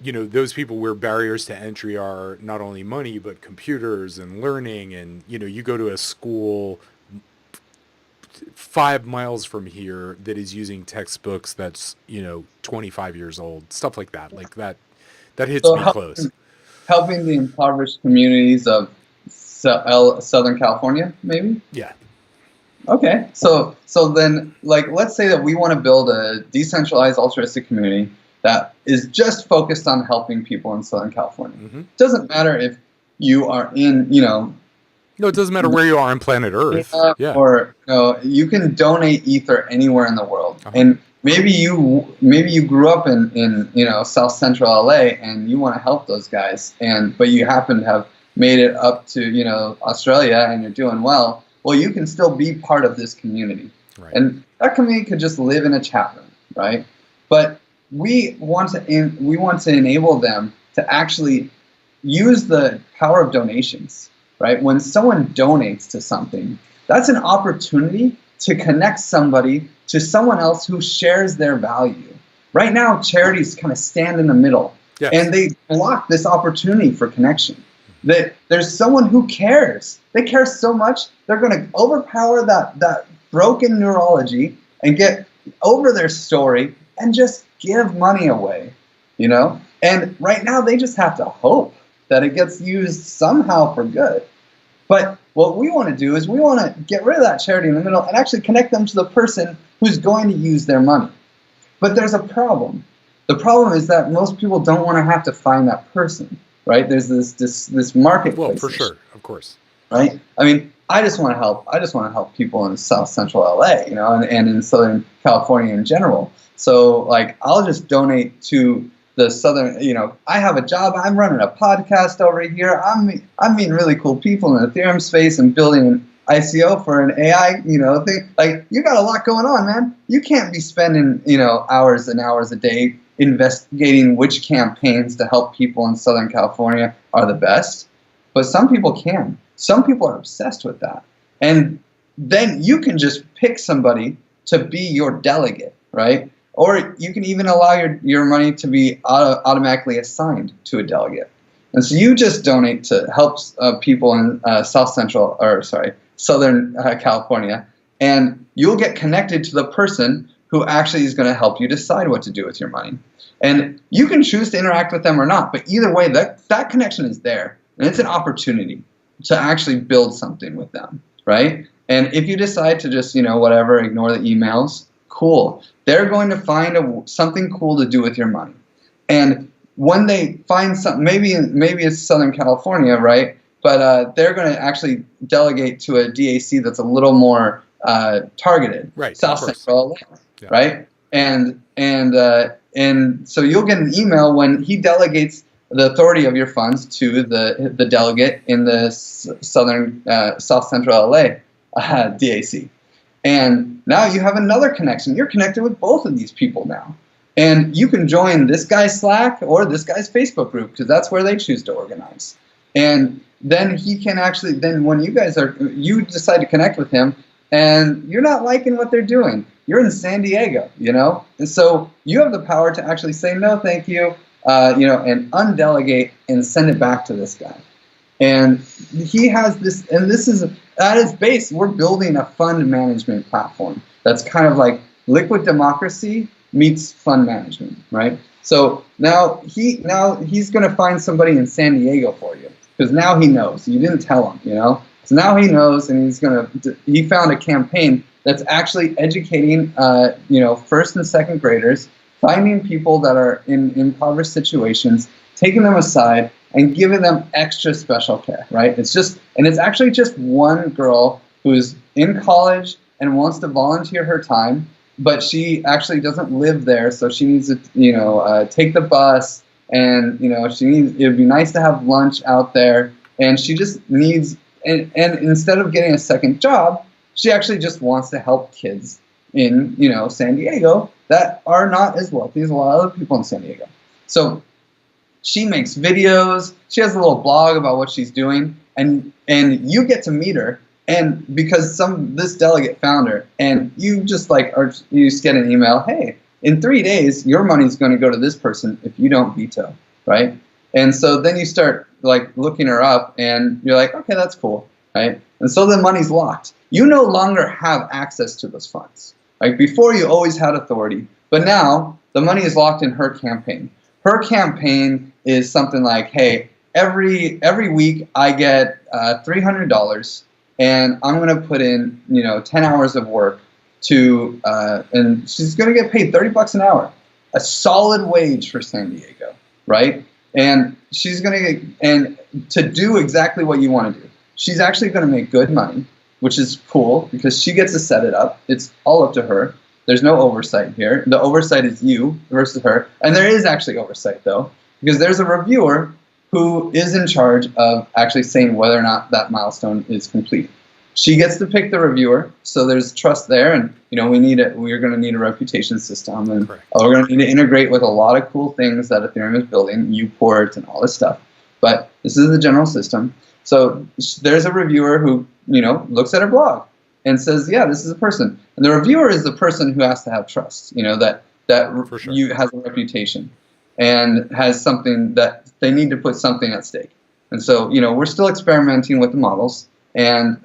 [SPEAKER 1] Those people where barriers to entry are not only money but computers and learning, and you go to a school 5 miles from here that is using textbooks that's 25 years old, stuff like that. That hits me close.
[SPEAKER 2] Helping the impoverished communities of Southern California, maybe?
[SPEAKER 1] Yeah.
[SPEAKER 2] Okay. So then, let's say that we want to build a decentralized altruistic community that is just focused on helping people in Southern California. Mm-hmm. It doesn't matter if you are in,
[SPEAKER 1] No, it doesn't matter where you are on planet Earth. Yeah.
[SPEAKER 2] Or you can donate Ether anywhere in the world. Uh-huh. And maybe you grew up in South Central LA and you want to help those guys, but you happen to have made it up to Australia and you're doing well. Well, you can still be part of this community. Right. And that community could just live in a chat room, right? But we want to enable them to actually use the power of donations, right? When someone donates to something, that's an opportunity to connect somebody to someone else who shares their value. Right now, charities kind of stand in the middle, yes, and they block this opportunity for connection. That there's someone who cares. They care so much, they're going to overpower that broken neurology and get over their story and just give money away, And right now they just have to hope that it gets used somehow for good. But What we want to do is we want to get rid of that charity in the middle and actually connect them to the person who's going to use their money. But there's a problem. The problem is that most people don't want to have to find that person, right? There's this marketplace.
[SPEAKER 1] Well, for sure, of course.
[SPEAKER 2] Right? I mean, I just want to help. I just want to help people in South Central LA, you know, and in Southern California in general. So, like, I'll just donate to the Southern. You know, I have a job. I'm running a podcast over here. I'm meeting really cool people in the Ethereum space and building an ICO for an AI, you know, thing. Like, you got a lot going on, man. You can't be spending, you know, hours and hours a day investigating which campaigns to help people in Southern California are the best. But some people can. Some people are obsessed with that. And then you can just pick somebody to be your delegate, right? Or you can even allow your money to be automatically assigned to a delegate. And so you just donate to help people in Southern California, and you'll get connected to the person who actually is going to help you decide what to do with your money. And you can choose to interact with them or not, but either way, that connection is there, and it's an opportunity to actually build something with them, right? And if you decide to just, you know, whatever, ignore the emails, cool. They're going to find something cool to do with your money. And when they find something, maybe it's Southern California, right? But they're going to actually delegate to a DAC that's a little more targeted,
[SPEAKER 1] right?
[SPEAKER 2] South Central,
[SPEAKER 1] yeah.
[SPEAKER 2] Right? And so you'll get an email when he delegates the authority of your funds to the delegate in the South Central LA DAC. And now you have another connection. You're connected with both of these people now. And you can join this guy's Slack or this guy's Facebook group, because that's where they choose to organize. And then he can actually, then when you decide to connect with him and you're not liking what they're doing, you're in San Diego, you know? And so you have the power to actually say, no, thank you, you know, and undelegate and send it back to this guy. And he has this, and this is, at its base, we're building a fund management platform that's kind of like liquid democracy meets fund management, right? So now he's going to find somebody in San Diego for you, because now he knows. You didn't tell him, you know? So now he knows, and he found a campaign that's actually educating, you know, first and second graders, finding people that are in impoverished situations, taking them aside, and giving them extra special care, right? It's actually just one girl who's in college and wants to volunteer her time, but she actually doesn't live there, so she needs to, you know, take the bus, and, you know, it'd be nice to have lunch out there, and she just needs, and instead of getting a second job, she actually just wants to help kids in, you know, San Diego that are not as wealthy as a lot of other people in San Diego. So she makes videos, she has a little blog about what she's doing, and you get to meet her, and because this delegate found her, and you just you just get an email, hey, in 3 days, your money's going to go to this person if you don't veto, right? And so then you start like looking her up, and you're like, okay, that's cool, right? And so the money's locked. You no longer have access to those funds. Like before, you always had authority, but now the money is locked in her campaign. Her campaign is something like, hey, every week I get $300, and I'm going to put in, you know, 10 hours of work to, and she's going to get paid $30 an hour, a solid wage for San Diego, right? And she's going to get, and to do exactly what you want to do. She's actually going to make good money, which is cool because she gets to set it up. It's all up to her. There's no oversight here. The oversight is you versus her. And there is actually oversight, though, because there's a reviewer who is in charge of actually saying whether or not that milestone is complete. She gets to pick the reviewer, so there's trust there, and you know we're going to need a reputation system, and we're going to need to integrate with a lot of cool things that Ethereum is building, Uport and all this stuff. But this is the general system. So there's a reviewer who, you know, looks at her blog and says, yeah, this is a person. And the reviewer is the person who has to have trust, you know, that has a reputation and has something that they need to put something at stake. And so, you know, we're still experimenting with the models, and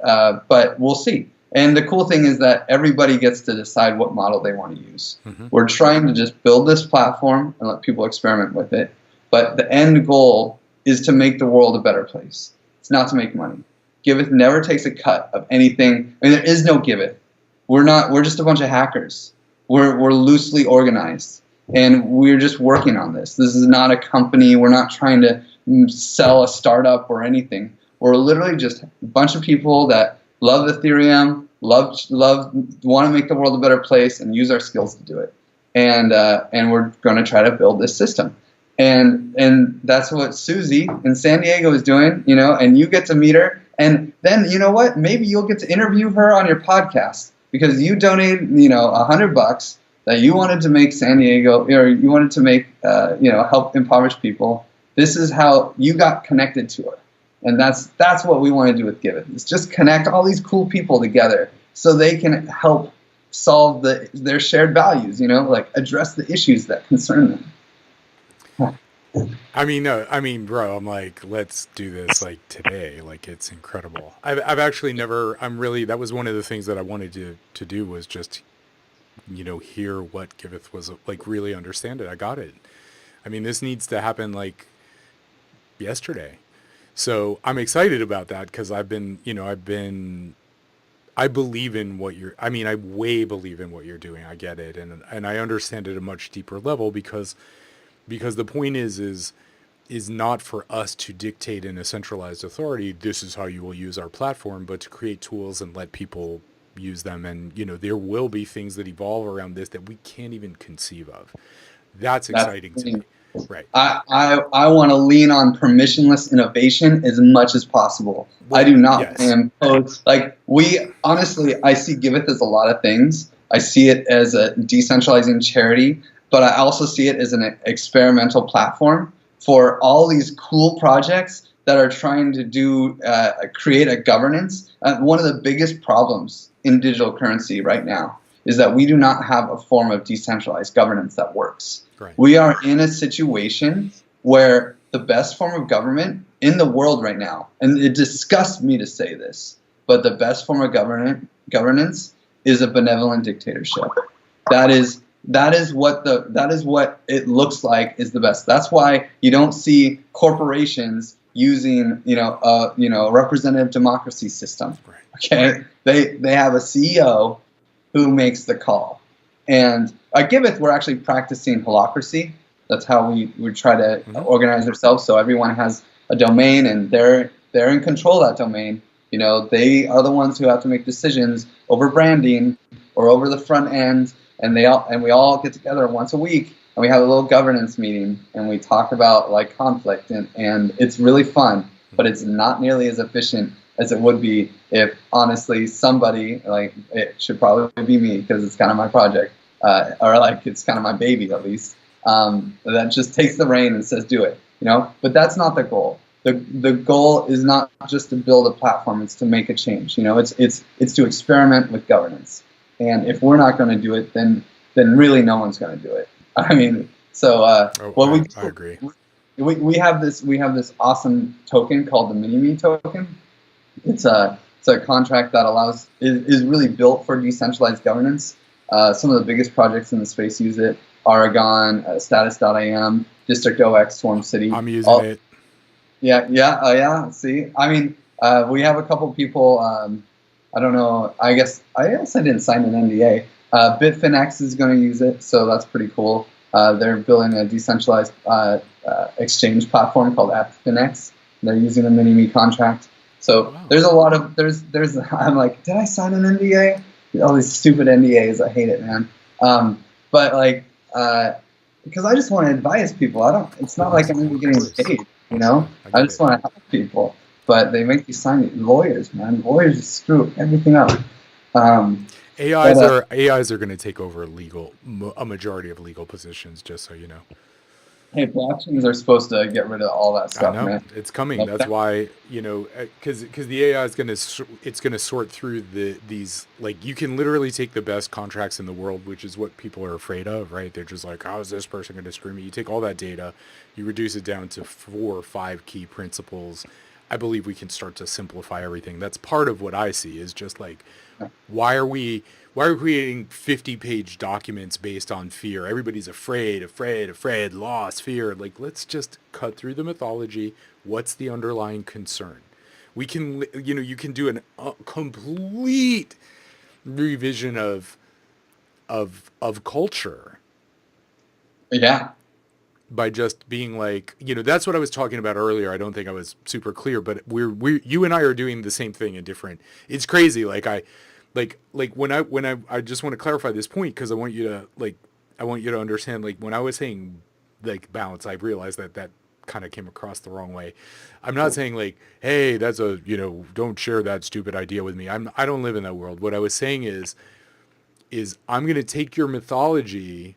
[SPEAKER 2] but we'll see. And the cool thing is that everybody gets to decide what model they want to use. Mm-hmm. We're trying to just build this platform and let people experiment with it. But the end goal is to make the world a better place. It's not to make money. Giveth never takes a cut of anything. I mean, there is no Giveth. We're just a bunch of hackers. We're loosely organized, and we're just working on this. This is not a company. We're not trying to sell a startup or anything. We're literally just a bunch of people that love Ethereum, want to make the world a better place, and use our skills to do it. And we're going to try to build this system. And that's what Susie in San Diego is doing, and you get to meet her. And then, you know what? Maybe you'll get to interview her on your podcast because you donated, $100 that you wanted to make San Diego, or you wanted to make, help impoverished people. This is how you got connected to her. And that's what we want to do with Giveth. Is just connect all these cool people together so they can help solve their shared values, address the issues that concern them.
[SPEAKER 1] Bro, I'm like, let's do this like today. Like, it's incredible. I've actually never, that was one of the things that I wanted to do was just, hear what Giveth was like, really understand it. I got it. I mean, this needs to happen like yesterday. So I'm excited about that because I believe in what I way believe in what you're doing. I get it. And I understand it at a much deeper level because the point is not for us to dictate in a centralized authority, this is how you will use our platform, but to create tools and let people use them. And, there will be things that evolve around this that we can't even conceive of. That's exciting to me. Right.
[SPEAKER 2] I want to lean on permissionless innovation as much as possible. Well, I do not impose. I see Giveth as a lot of things. I see it as a decentralizing charity, but I also see it as an experimental platform for all these cool projects that are trying to create a governance. One of the biggest problems in digital currency right now is that we do not have a form of decentralized governance that works. Right. We are in a situation where the best form of government in the world right now, and it disgusts me to say this, but the best form of governance is a benevolent dictatorship. That is what it looks like is the best. That's why you don't see corporations using a representative democracy system. Right. Okay, they have a CEO who makes the call. And at Giveth, we're actually practicing holacracy. That's how we try to organize ourselves. So everyone has a domain, and they're in control of that domain. They are the ones who have to make decisions over branding or over the front end. And we all get together once a week, and we have a little governance meeting, and we talk about conflict, and it's really fun, but it's not nearly as efficient as it would be if honestly somebody it should probably be me because it's kind of my project, or it's kind of my baby at least, that just takes the reign and says do it, But that's not the goal. The goal is not just to build a platform; it's to make a change. It's to experiment with governance. And if we're not going to do it, then really no one's going to do it. I agree. We have this awesome token called the Mini-Me token. It's a contract that is really built for decentralized governance. Some of the biggest projects in the space use it: Aragon, Status.im, District.OX, Swarm City.
[SPEAKER 1] I'm using it.
[SPEAKER 2] Yeah. See, we have a couple people. I don't know. I guess I didn't sign an NDA. Bitfinex is going to use it, so that's pretty cool. They're building a decentralized exchange platform called AppFinex. They're using a Mini-Me contract. So there's a lot of there's. I'm like, did I sign an NDA? All these stupid NDAs. I hate it, man. Because I just want to advise people. It's not like I'm even getting paid. I just want to help people. But they make you sign it. Lawyers, man. Lawyers just screw everything up.
[SPEAKER 1] AIs are going to take over a majority of legal positions, just so you know.
[SPEAKER 2] Hey, blockchains are supposed to get rid of all that stuff, man.
[SPEAKER 1] It's coming. That's why, because the AI is going to sort through these, you can literally take the best contracts in the world, which is what people are afraid of, right? They're just like, how is this person going to screw me? You take all that data, you reduce it down to 4 or 5 key principles. I believe we can start to simplify everything. That's part of what I see is just why are we creating 50-page documents based on fear? Everybody's afraid, loss, fear. Let's just cut through the mythology. What's the underlying concern? We can, you can do a complete revision of culture
[SPEAKER 2] Yeah.
[SPEAKER 1] by just being like, that's what I was talking about earlier. I don't think I was super clear, but you and I are doing the same thing in different. It's crazy. Like I just want to clarify this point because I want you to understand. Like when I was saying like balance, I realized that kind of came across the wrong way. I'm not saying like, hey, that's don't share that stupid idea with me. I don't live in that world. What I was saying is I'm going to take your mythology,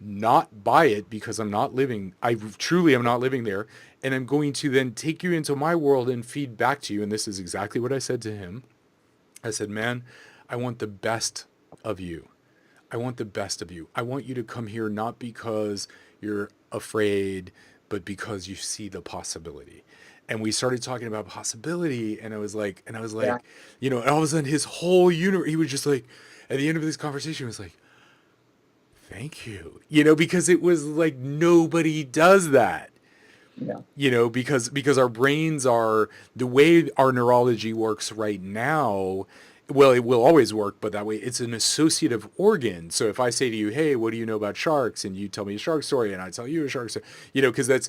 [SPEAKER 1] not buy it because I'm not living. I truly am not living there. And I'm going to then take you into my world and feed back to you. And this is exactly what I said to him. I said, man, I want the best of you. I want the best of you. I want you to come here not because you're afraid, but because you see the possibility. And we started talking about possibility, and I was like, and all of a sudden his whole universe, he was just like, at the end of this conversation, he was like, thank you, because it was like nobody does that.
[SPEAKER 2] Yeah.
[SPEAKER 1] Because our brains are the way our neurology works right now. Well, it will always work, but that way it's an associative organ. So if I say to you, hey, what do you know about sharks? And you tell me a shark story and I tell you a shark story, because it's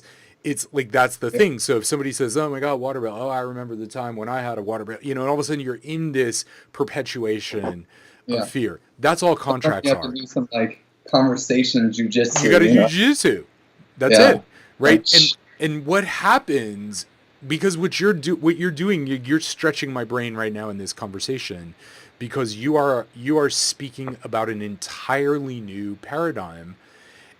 [SPEAKER 1] like, that's the thing. So if somebody says, oh my God, water bill. Oh, I remember the time when I had a water bill, and all of a sudden you're in this perpetuation of fear. That's all contracts
[SPEAKER 2] you have
[SPEAKER 1] are.
[SPEAKER 2] to do some like conversation jujitsu.
[SPEAKER 1] You got to do jujitsu. That's it. Right. And what happens, because what you're doing, you're stretching my brain right now in this conversation, because you are speaking about an entirely new paradigm.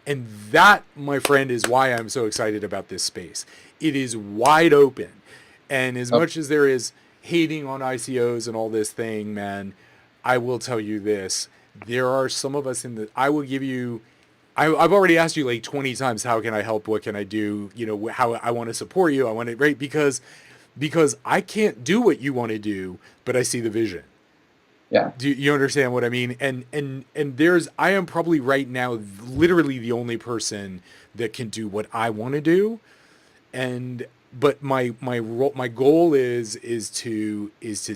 [SPEAKER 1] And that, my friend, is why I'm so excited about this space. It is wide open. And as much as there is hating on ICOs and all this thing, man, I will tell you this. There are some of us I will give you, I've already asked you like 20 times, how can I help? What can I do? How I want to support you. I want to, right? Because I can't do what you want to do, but I see the vision.
[SPEAKER 2] Yeah.
[SPEAKER 1] Do you understand what I mean? And I am probably right now literally the only person that can do what I want to do. But my goal is to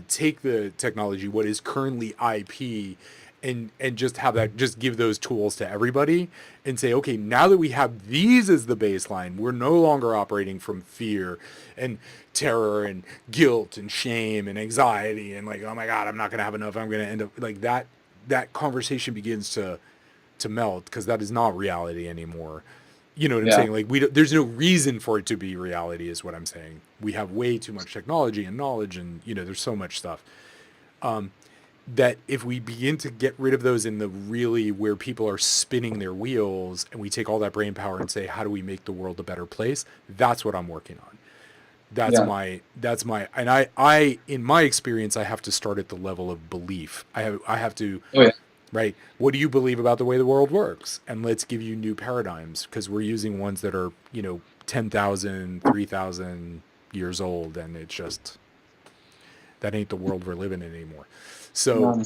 [SPEAKER 1] take the technology, what is currently IP, and just give those tools to everybody and say, okay, now that we have these as the baseline, we're no longer operating from fear and terror and guilt and shame and anxiety and like, oh my God, I'm not going to have enough. I'm going to end up like that. That conversation begins to melt, because that is not reality anymore. You know what I'm saying? Like there's no reason for it to be reality is what I'm saying. We have way too much technology and knowledge and, there's so much stuff. That if we begin to get rid of those in the really where people are spinning their wheels, and we take all that brain power and say, how do we make the world a better place? That's what I'm working on. That's my, and I, in my experience, I have to start at the level of belief. I have to, right? What do you believe about the way the world works? And let's give you new paradigms, because we're using ones that are, 10,000, 3,000 years old. And it's just, that ain't the world we're living in anymore. So,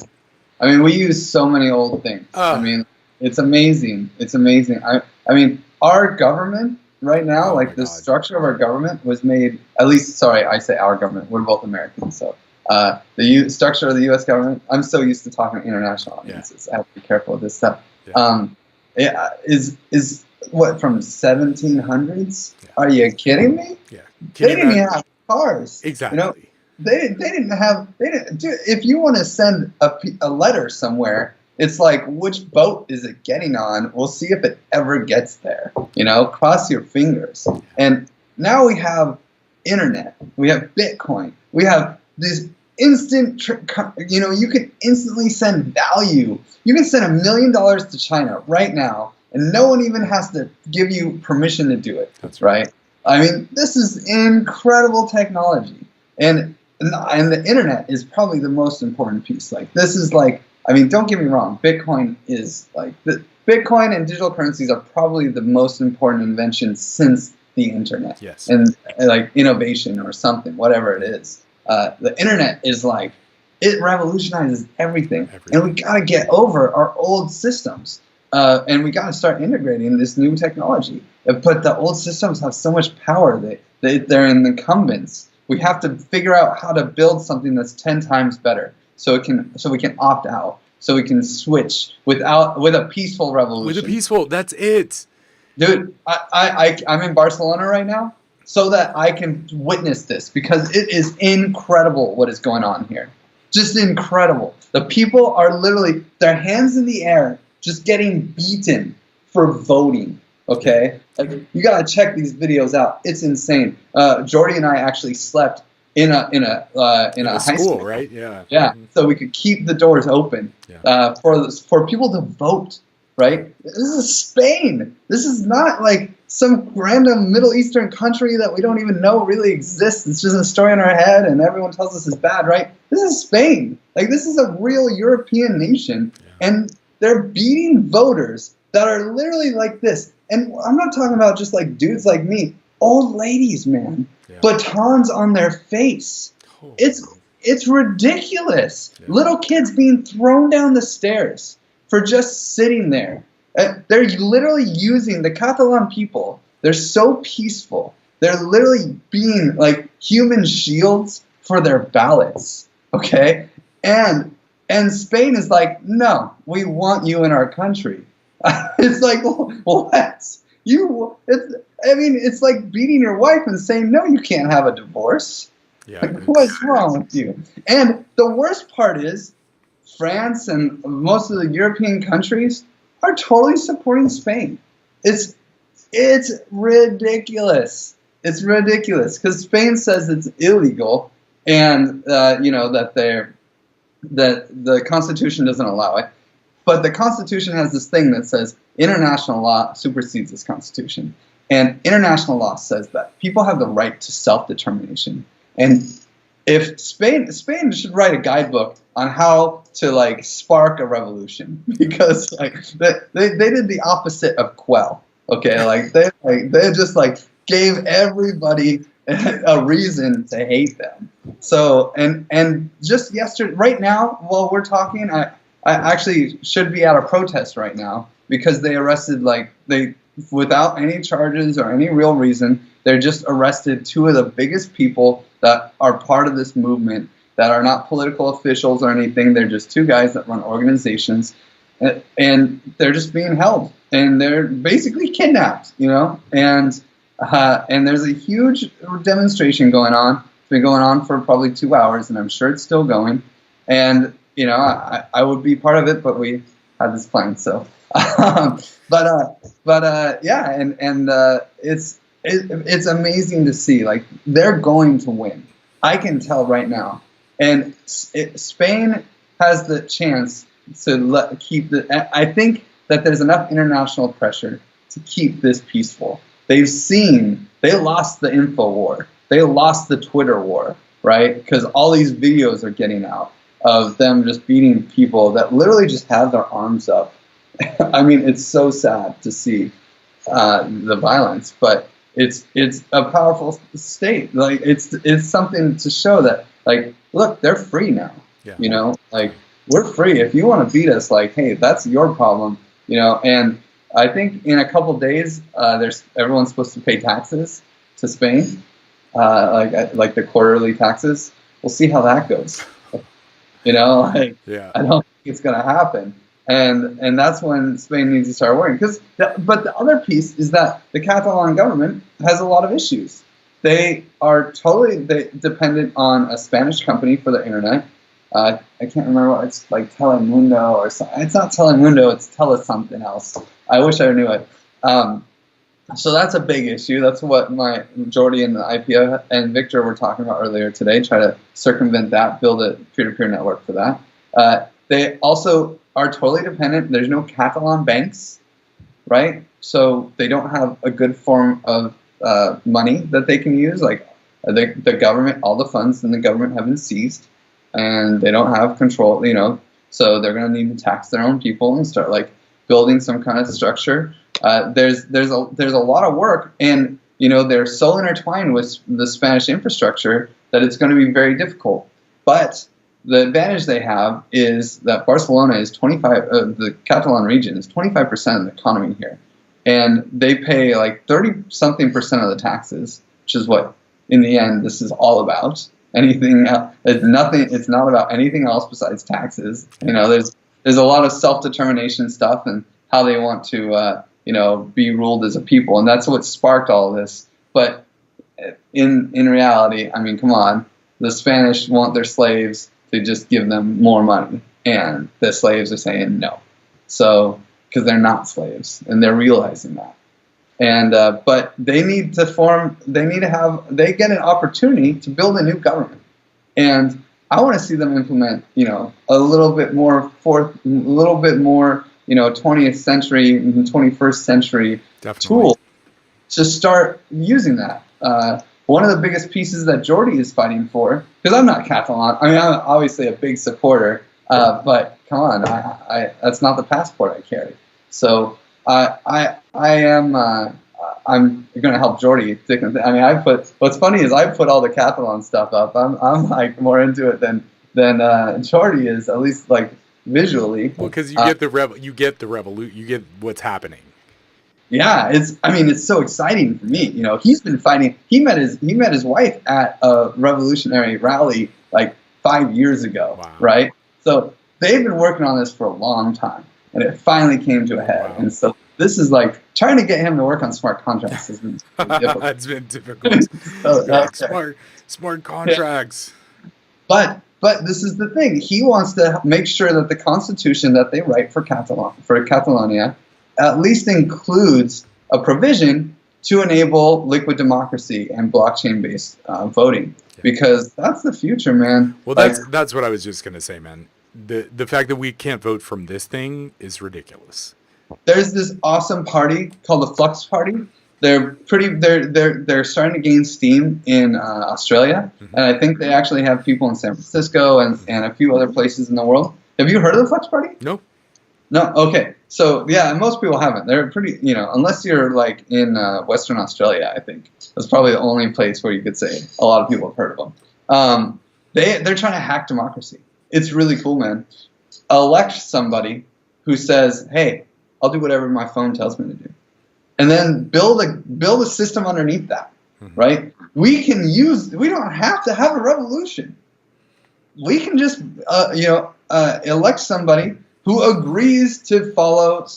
[SPEAKER 2] I mean, we use so many old things. I mean, it's amazing. It's amazing. I mean, our government right now, like the structure of our government was made, at least, sorry, I say our government. We're both Americans. So the structure of the U.S. government, I'm so used to talking to international audiences. I have to be careful with this stuff. Is what, from 1700s? Are you kidding me?
[SPEAKER 1] Yeah.
[SPEAKER 2] They didn't even have cars.
[SPEAKER 1] Exactly.
[SPEAKER 2] They didn't dude, if you want to send a letter somewhere, it's like, which boat is it getting on? We'll see if it ever gets there. Cross your fingers. And now we have internet. We have Bitcoin. We have this instant, you can instantly send value. You can send $1 million to China right now, and no one even has to give you permission to do it.
[SPEAKER 1] That's
[SPEAKER 2] right? I mean, this is incredible technology. And the internet is probably the most important piece. Like, this is like, I mean, don't get me wrong. Bitcoin is like, Bitcoin and digital currencies are probably the most important invention since the internet.
[SPEAKER 1] Yes.
[SPEAKER 2] And like innovation or something, whatever it is. The internet is like, it revolutionizes everything. And we got to get over our old systems. And we got to start integrating this new technology. But the old systems have so much power that they're incumbents. We have to figure out how to build something that's 10 times better, so we can opt out, so we can switch with a peaceful revolution.
[SPEAKER 1] With a peaceful, that's it.
[SPEAKER 2] Dude, I'm in Barcelona right now so that I can witness this, because it is incredible what is going on here. Just incredible. The people are literally, their hands in the air, just getting beaten for voting. Okay, like, you gotta check these videos out. It's insane. Jordy and I actually slept in a high school,
[SPEAKER 1] right? Yeah.
[SPEAKER 2] Yeah. So we could keep the doors open for people to vote. Right? This is Spain. This is not like some random Middle Eastern country that we don't even know really exists. It's just a story in our head, and everyone tells us it's bad, right? This is Spain. Like, this is a real European nation, and they're beating voters that are literally like this. And I'm not talking about just like dudes like me. Old ladies, man. Yeah. Batons on their face. Oh. It's ridiculous. Yeah. Little kids being thrown down the stairs for just sitting there. They're literally using the Catalan people. They're so peaceful. They're literally being like human shields for their ballots. Okay? And Spain is like, no, we want you in our country. It's like, what? It's like beating your wife and saying, no, you can't have a divorce. Yeah, like, what's wrong with you? And the worst part is, France and most of the European countries are totally supporting Spain. It's ridiculous. It's ridiculous, because Spain says it's illegal, and that the Constitution doesn't allow it. But the Constitution has this thing that says international law supersedes this Constitution. And international law says that people have the right to self-determination. And if Spain should write a guidebook on how to like spark a revolution, because like they did the opposite of quell. Okay, like they just like gave everybody a reason to hate them. So and just yesterday, right now, while we're talking, I actually should be at a protest right now, because they arrested, without any charges or any real reason, they're just arrested two of the biggest people that are part of this movement, that are not political officials or anything. They're just two guys that run organizations, and they're just being held, and they're basically kidnapped, and there's a huge demonstration going on. It's been going on for probably 2 hours, and I'm sure it's still going, and I would be part of it, but we had this plan. So, yeah, and it's amazing to see. Like, they're going to win. I can tell right now, and Spain has the chance to keep the. I think that there's enough international pressure to keep this peaceful. They lost the info war. They lost the Twitter war, right? Because all these videos are getting out of them just beating people that literally just have their arms up. I mean, it's so sad to see the violence, but it's a powerful state. Like, it's something to show that, like, look, they're free now. Yeah. Like, we're free. If you want to beat us, like, hey, that's your problem. And I think in a couple days, everyone's supposed to pay taxes to Spain, like the quarterly taxes. We'll see how that goes. I don't think it's going to happen. And that's when Spain needs to start worrying. But the other piece is that the Catalan government has a lot of issues. They are totally dependent on a Spanish company for their internet. I can't remember what it's like, Telemundo or something. It's not Telemundo, it's something else. I wish I knew it. So that's a big issue. That's what my Jordy and the IPO and Victor were talking about earlier today. Try to circumvent that, build a peer-to-peer network for that. They also are totally dependent. There's no Catalan banks, right? So they don't have a good form of money that they can use. Like, the government, all the funds in the government have been seized, and they don't have control. So they're going to need to tax their own people and start building some kind of structure. There's a lot of work, and they're so intertwined with the Spanish infrastructure that it's going to be very difficult. But the advantage they have is that Barcelona is the Catalan region is 25% of the economy here, and they pay 30-something% of the taxes, which is what in the end, this is all about. Anything else, it's not about anything else besides taxes. There's a lot of self-determination stuff and how they want to, be ruled as a people. And that's what sparked all of this. But in reality, I mean, come on, the Spanish want their slaves to just give them more money. And the slaves are saying no. So, because they're not slaves and they're realizing that. And but they get an opportunity to build a new government, and I want to see them implement, a little bit more 20th century, 21st century tool to start using that. One of the biggest pieces that Jordi is fighting for, because I'm not Catalan. I mean, I'm obviously a big supporter, but come on, that's not the passport I carry. So I'm going to help Jordi. I mean, what's funny is I put all the Catalan stuff up. I'm like more into it than Jordi is, at least like visually.
[SPEAKER 1] Well, because you get the revolution, you get what's happening.
[SPEAKER 2] Yeah, it's so exciting for me. He's been fighting. He met his wife at a revolutionary rally like 5 years ago, wow. Right? So they've been working on this for a long time, and it finally came to a head. Wow. And so this is like trying to get him to work on smart contracts has been difficult.
[SPEAKER 1] It's been difficult. Smart contracts.
[SPEAKER 2] Yeah. But this is the thing. He wants to make sure that the constitution that they write for Catalonia at least includes a provision to enable liquid democracy and blockchain-based voting, because that's the future, man.
[SPEAKER 1] Well, that's what I was just gonna say, man. The fact that we can't vote from this thing is ridiculous.
[SPEAKER 2] There's this awesome party called the Flux Party. They're starting to gain steam in Australia, mm-hmm. and I think they actually have people in San Francisco and a few other places in the world. Have you heard of the Flux Party?
[SPEAKER 1] No.
[SPEAKER 2] No? Okay. So, yeah, most people haven't. They're pretty, unless you're, like, in Western Australia, I think. That's probably the only place where you could say a lot of people have heard of them. They're trying to hack democracy. It's really cool, man. Elect somebody who says, hey, I'll do whatever my phone tells me to do. And then build a system underneath that, mm-hmm. right? We don't have to have a revolution. We can just, elect somebody who agrees to follow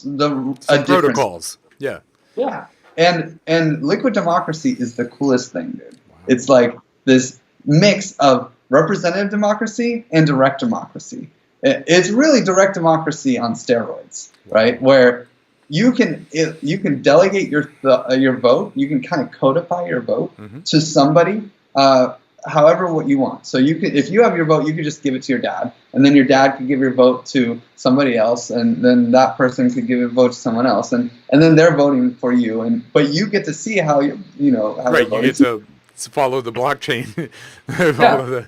[SPEAKER 1] protocols. Yeah.
[SPEAKER 2] Yeah. And liquid democracy is the coolest thing, dude. Wow. It's like this mix of representative democracy and direct democracy. It's really direct democracy on steroids, right? Where you can delegate your vote. You can kind of codify your vote mm-hmm. to somebody, however what you want. So if you have your vote, you could just give it to your dad, and then your dad could give your vote to somebody else, and then that person could give a vote to someone else, and then they're voting for you, but you get to see how how
[SPEAKER 1] right. You get to follow the blockchain.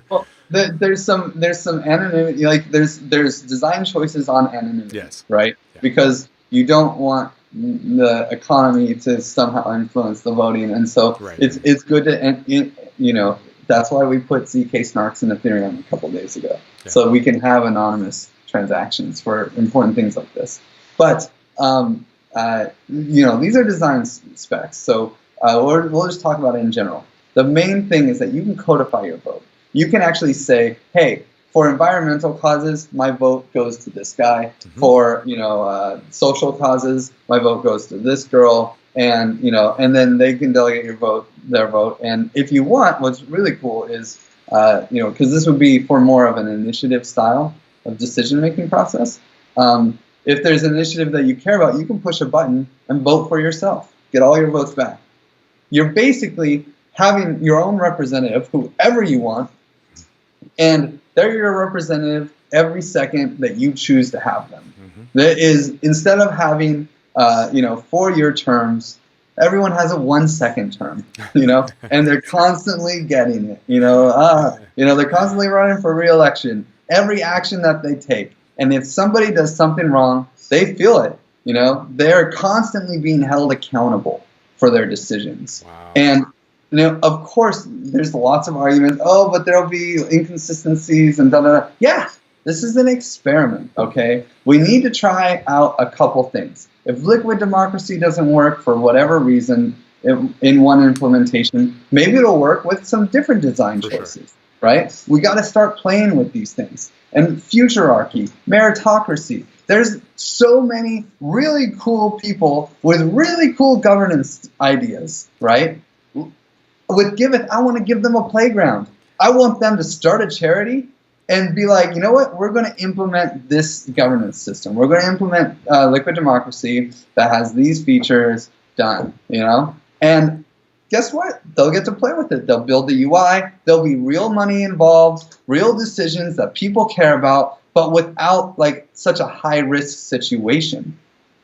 [SPEAKER 2] Well, there's some anonymity, like there's design choices on anonymity. Yes. Right. Yeah. Because you don't want the economy to somehow influence the voting, and so right. it's good to that's why we put ZK snarks in Ethereum a couple days ago, yeah. So we can have anonymous transactions for important things like this. But these are design specs, so we'll just talk about it in general. The main thing is that you can codify your vote. You can actually say, hey, for environmental causes, my vote goes to this guy. Mm-hmm. For social causes, my vote goes to this girl, and then they can delegate their vote. And if you want, what's really cool is because this would be for more of an initiative style of decision-making process. If there's an initiative that you care about, you can push a button and vote for yourself. Get all your votes back. You're basically having your own representative, whoever you want, and they're your representative every second that you choose to have them. Mm-hmm. That is, instead of having 4-year terms, everyone has a 1-second term, and they're constantly getting it, they're constantly running for re-election. Every action that they take, and if somebody does something wrong, they feel it, they're constantly being held accountable for their decisions. Wow. And of course, there's lots of arguments. Oh, but there'll be inconsistencies and da-da-da. Yeah, this is an experiment, okay? We need to try out a couple things. If liquid democracy doesn't work for whatever reason, in one implementation. Maybe it'll work with some different design choices, right? We got to start playing with these things. And futurarchy, meritocracy. There's so many really cool people with really cool governance ideas, right? With Giveth, I want to give them a playground. I want them to start a charity and be like, you know what? We're going to implement this governance system. We're going to implement liquid democracy that has these features done, you know? And guess what? They'll get to play with it. They'll build the UI. There'll be real money involved, real decisions that people care about, but without like such a high risk situation.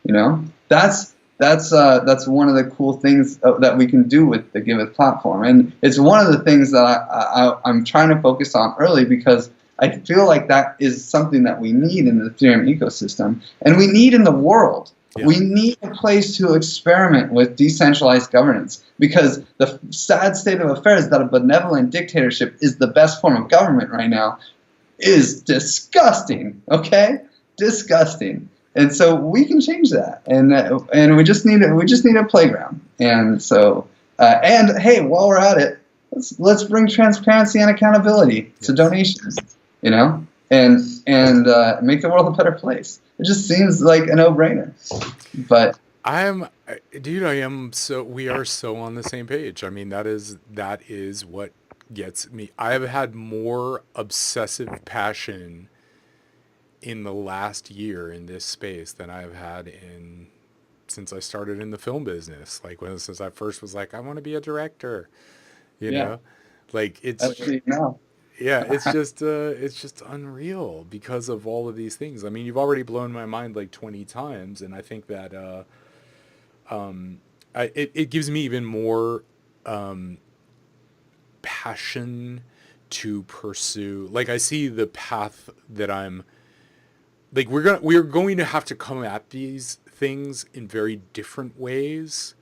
[SPEAKER 2] You know, that's one of the cool things that we can do with the Giveth platform, and it's one of the things that I'm trying to focus on early because I feel like that is something that we need in the Ethereum ecosystem, and we need in the world. Yeah. We need a place to experiment with decentralized governance because the sad state of affairs that a benevolent dictatorship is the best form of government right now is disgusting, okay? Disgusting. And so we can change that, and we just need a playground. And so and hey, while we're at it, let's bring transparency and accountability to donations, you know, and make the world a better place. It just seems like a no-brainer. But
[SPEAKER 1] we are so on the same page. I mean, that is what gets me. I have had more obsessive passion in the last year in this space than I've had since I started in the film business. Like since I first was like, I want to be a director, you know, like it's just unreal because of all of these things. I mean, you've already blown my mind like 20 times. And I think that, it gives me even more, passion to pursue. Like I see the path that I'm like, we're going to have to come at these things in very different ways.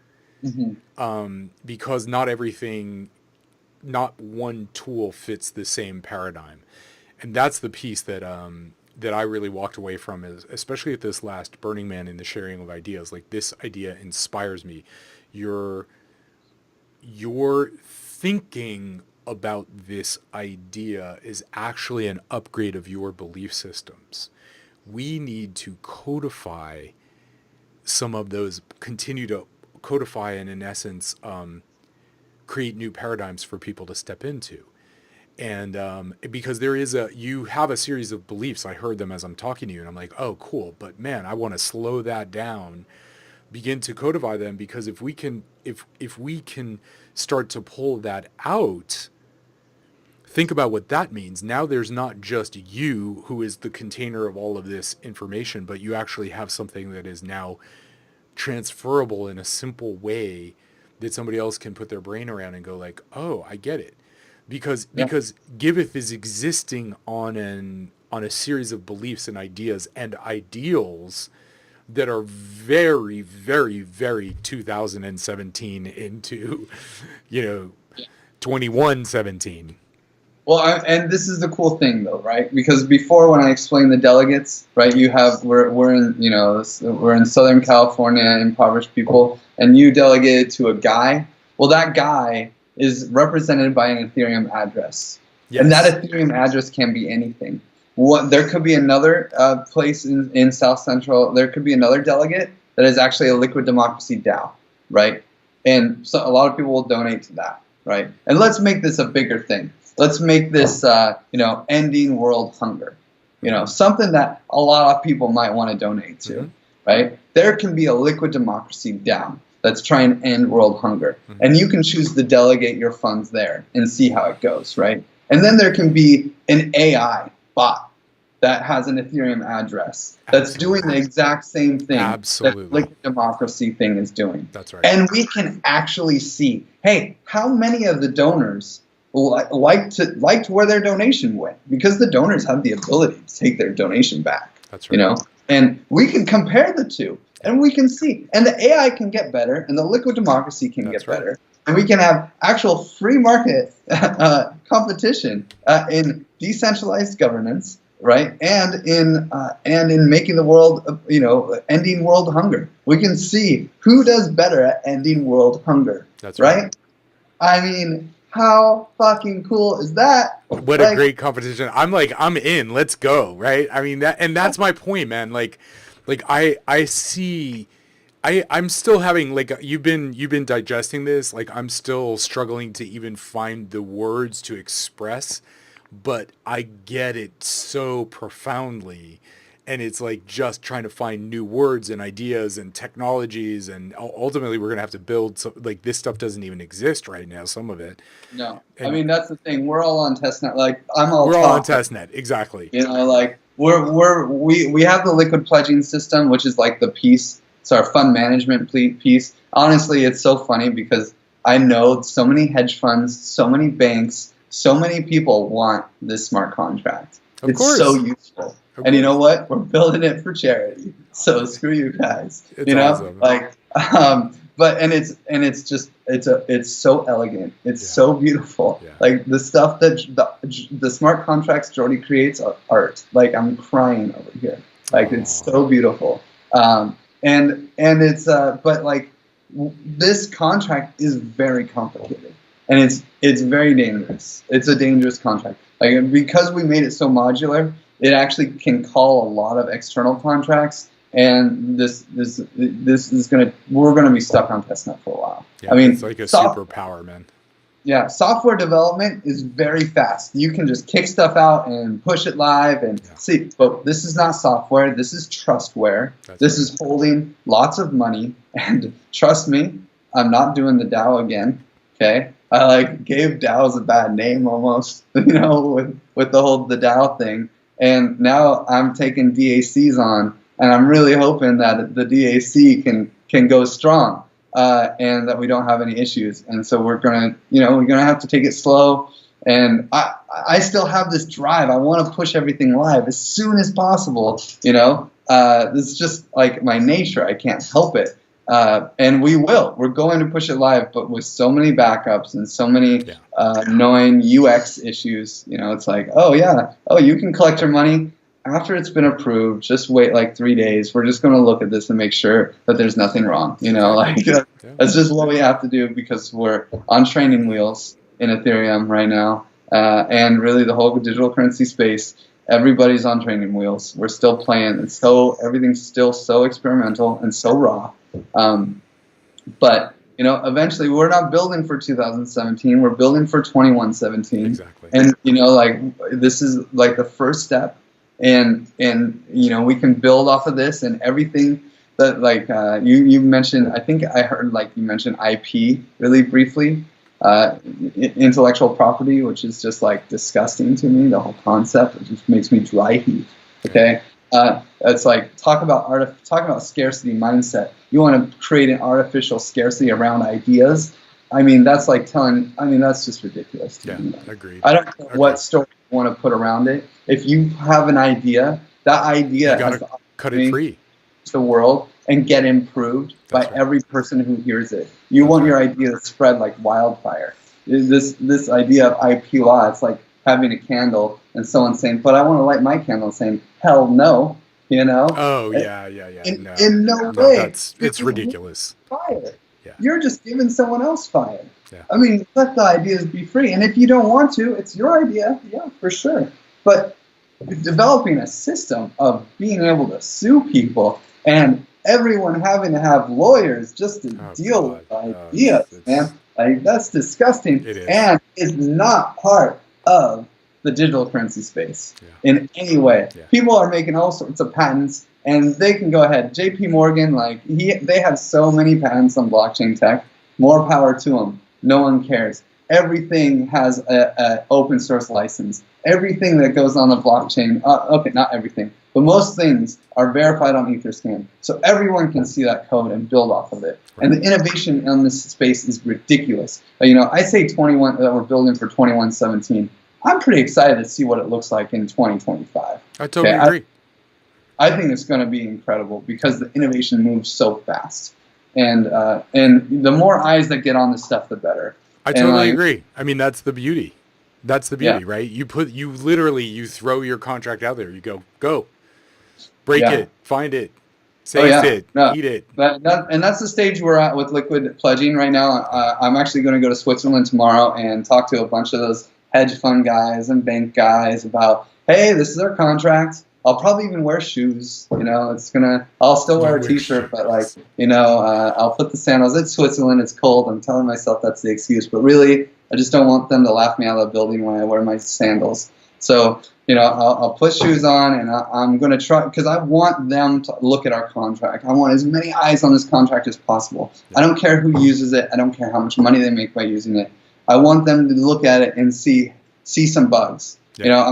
[SPEAKER 1] Mm-hmm. Because not one tool fits the same paradigm. And that's the piece that I really walked away from, is especially at this last Burning Man in the sharing of ideas. Like, this idea inspires me. You're thinking about this idea is actually an upgrade of your belief systems. We need to codify some of those, continue to codify and in essence, create new paradigms for people to step into. And because you have a series of beliefs. I heard them as I'm talking to you, and I'm like, oh, cool. But man, I want to slow that down, begin to codify them, because if we can start to pull that out, think about what that means. Now there's not just you who is the container of all of this information, but you actually have something that is now transferable in a simple way that somebody else can put their brain around and go like, oh, I get it. Because Giveth is existing on a series of beliefs and ideas and ideals that are very, very, very 2017 into, 2117.
[SPEAKER 2] Well, and this is the cool thing, though, right? Because before, when I explained the delegates, right, we're in Southern California, impoverished people, and you delegated to a guy. Well, that guy is represented by an Ethereum address, and that Ethereum address can be anything. There could be another place in South Central. There could be another delegate that is actually a liquid democracy DAO, right? And so a lot of people will donate to that, right? And let's make this a bigger thing. Let's make this, ending world hunger, something that a lot of people might want to donate to, mm-hmm. right? There can be a liquid democracy DAO that's trying to end world hunger, mm-hmm. and you can choose to delegate your funds there and see how it goes, right? And then there can be an AI bot that has an Ethereum address that's doing the exact same thing that the liquid democracy thing is doing.
[SPEAKER 1] That's right.
[SPEAKER 2] And we can actually see, hey, how many of the donors liked where their donation went, because the donors have the ability to take their donation back.
[SPEAKER 1] That's right.
[SPEAKER 2] And we can compare the two, and we can see, and the AI can get better, and the liquid democracy can get better, and we can have actual free market competition in decentralized governance, right? And in making the world, ending world hunger. We can see who does better at ending world hunger.
[SPEAKER 1] That's
[SPEAKER 2] right. I mean, how fucking cool is that?
[SPEAKER 1] What a great competition. I'm in. Let's go, right? I mean, that's my point, man. I see I'm still having, like, you've been digesting this, like I'm still struggling to even find the words to express, but I get it so profoundly. And it's like just trying to find new words and ideas and technologies, and ultimately we're gonna have to build. So, like, this stuff doesn't even exist right now. Some of it.
[SPEAKER 2] No,
[SPEAKER 1] And
[SPEAKER 2] I mean that's the thing. We're all on testnet. Like I'm all.
[SPEAKER 1] We're all on testnet, exactly.
[SPEAKER 2] Like we have the liquid pledging system, which is like the piece. It's our fund management piece. Honestly, it's so funny because I know so many hedge funds, so many banks, so many people want this smart contract. It's so useful. And you know what? We're building it for charity. So screw you guys.
[SPEAKER 1] It's awesome.
[SPEAKER 2] It's so elegant. It's so beautiful. Yeah. Like the stuff that the smart contracts Jordy creates are art. Like I'm crying over here. Like it's so beautiful. And it's but like this contract is very complicated and it's very dangerous. It's a dangerous contract. Like because we made it so modular, it actually can call a lot of external contracts, and we're gonna be stuck on testnet for a while.
[SPEAKER 1] Yeah, I mean, it's like a superpower, man.
[SPEAKER 2] Yeah, software development is very fast. You can just kick stuff out and push it live and see. But this is not software. This is trustware. This is holding lots of money. And trust me, I'm not doing the DAO again. Okay, I gave DAOs a bad name almost, with the DAO thing. And now I'm taking DACs on, and I'm really hoping that the DAC can go strong, and that we don't have any issues. And so we're gonna have to take it slow. And I still have this drive. I want to push everything live as soon as possible. This is just like my nature. I can't help it. And we will. We're going to push it live, but with so many backups and so many annoying UX issues. It's like, you can collect your money after it's been approved. Just wait like 3 days. We're just going to look at this and make sure that there's nothing wrong. That's just what we have to do because we're on training wheels in Ethereum right now, and really the whole digital currency space. Everybody's on training wheels. We're still playing, and so everything's still so experimental and so raw. But eventually we're not building for 2017. We're building for 2117.
[SPEAKER 1] Exactly.
[SPEAKER 2] And this is like the first step, and we can build off of this and everything that you mentioned. I think I heard you mentioned IP really briefly. Intellectual property, which is just disgusting to me. The whole concept, it just makes me dry heat. Okay, it's like talk about scarcity mindset. You want to create an artificial scarcity around ideas. I mean, that's that's just ridiculous. To me.
[SPEAKER 1] Agreed.
[SPEAKER 2] I don't know what story you want to put around it. If you have an idea, that idea has to
[SPEAKER 1] cut it free
[SPEAKER 2] to the world and get improved by every person who hears it. You want your idea to spread like wildfire. This idea of IP law, it's like having a candle and someone saying, "But I want to light my candle," and saying, "Hell no,"
[SPEAKER 1] Oh yeah.
[SPEAKER 2] In no way.
[SPEAKER 1] It's ridiculous.
[SPEAKER 2] Fire.
[SPEAKER 1] Yeah.
[SPEAKER 2] You're just giving someone else fire.
[SPEAKER 1] Yeah.
[SPEAKER 2] I mean, let the ideas be free, and if you don't want to, it's your idea. Yeah, for sure. But developing a system of being able to sue people and everyone having to have lawyers just to deal with ideas, man. That's disgusting.
[SPEAKER 1] It is.
[SPEAKER 2] And it's not part of the digital currency space in any way. Yeah. People are making all sorts of patents, and they can go ahead. JP Morgan, they have so many patents on blockchain tech. More power to them. No one cares. Everything has a open source license. Everything that goes on the blockchain, not everything, but most things are verified on Etherscan. So everyone can see that code and build off of it. Right. And the innovation in this space is ridiculous. I say 21 that we're building for 2117. I'm pretty excited to see what it looks like in 2025.
[SPEAKER 1] I totally agree.
[SPEAKER 2] I think it's going to be incredible because the innovation moves so fast. And the more eyes that get on this stuff, the better.
[SPEAKER 1] I totally agree. I mean, that's the beauty. That's the
[SPEAKER 2] Yeah.
[SPEAKER 1] beauty, right? You literally, you throw your contract out there. You go, break
[SPEAKER 2] Yeah.
[SPEAKER 1] it, find it,
[SPEAKER 2] Oh
[SPEAKER 1] safe
[SPEAKER 2] yeah.
[SPEAKER 1] it,
[SPEAKER 2] No.
[SPEAKER 1] eat it.
[SPEAKER 2] And that's the stage we're at with liquid pledging right now. I'm actually going to go to Switzerland tomorrow and talk to a bunch of those hedge fund guys and bank guys about, hey, this is our contract. I'll probably even wear shoes. I'll still wear a t-shirt, but I'll put the sandals. It's Switzerland. It's cold. I'm telling myself that's the excuse, but really, I just don't want them to laugh me out of the building when I wear my sandals. So, I'll put shoes on, and I'm going to try, because I want them to look at our contract. I want as many eyes on this contract as possible. I don't care who uses it. I don't care how much money they make by using it. I want them to look at it and see some bugs.
[SPEAKER 1] Yeah.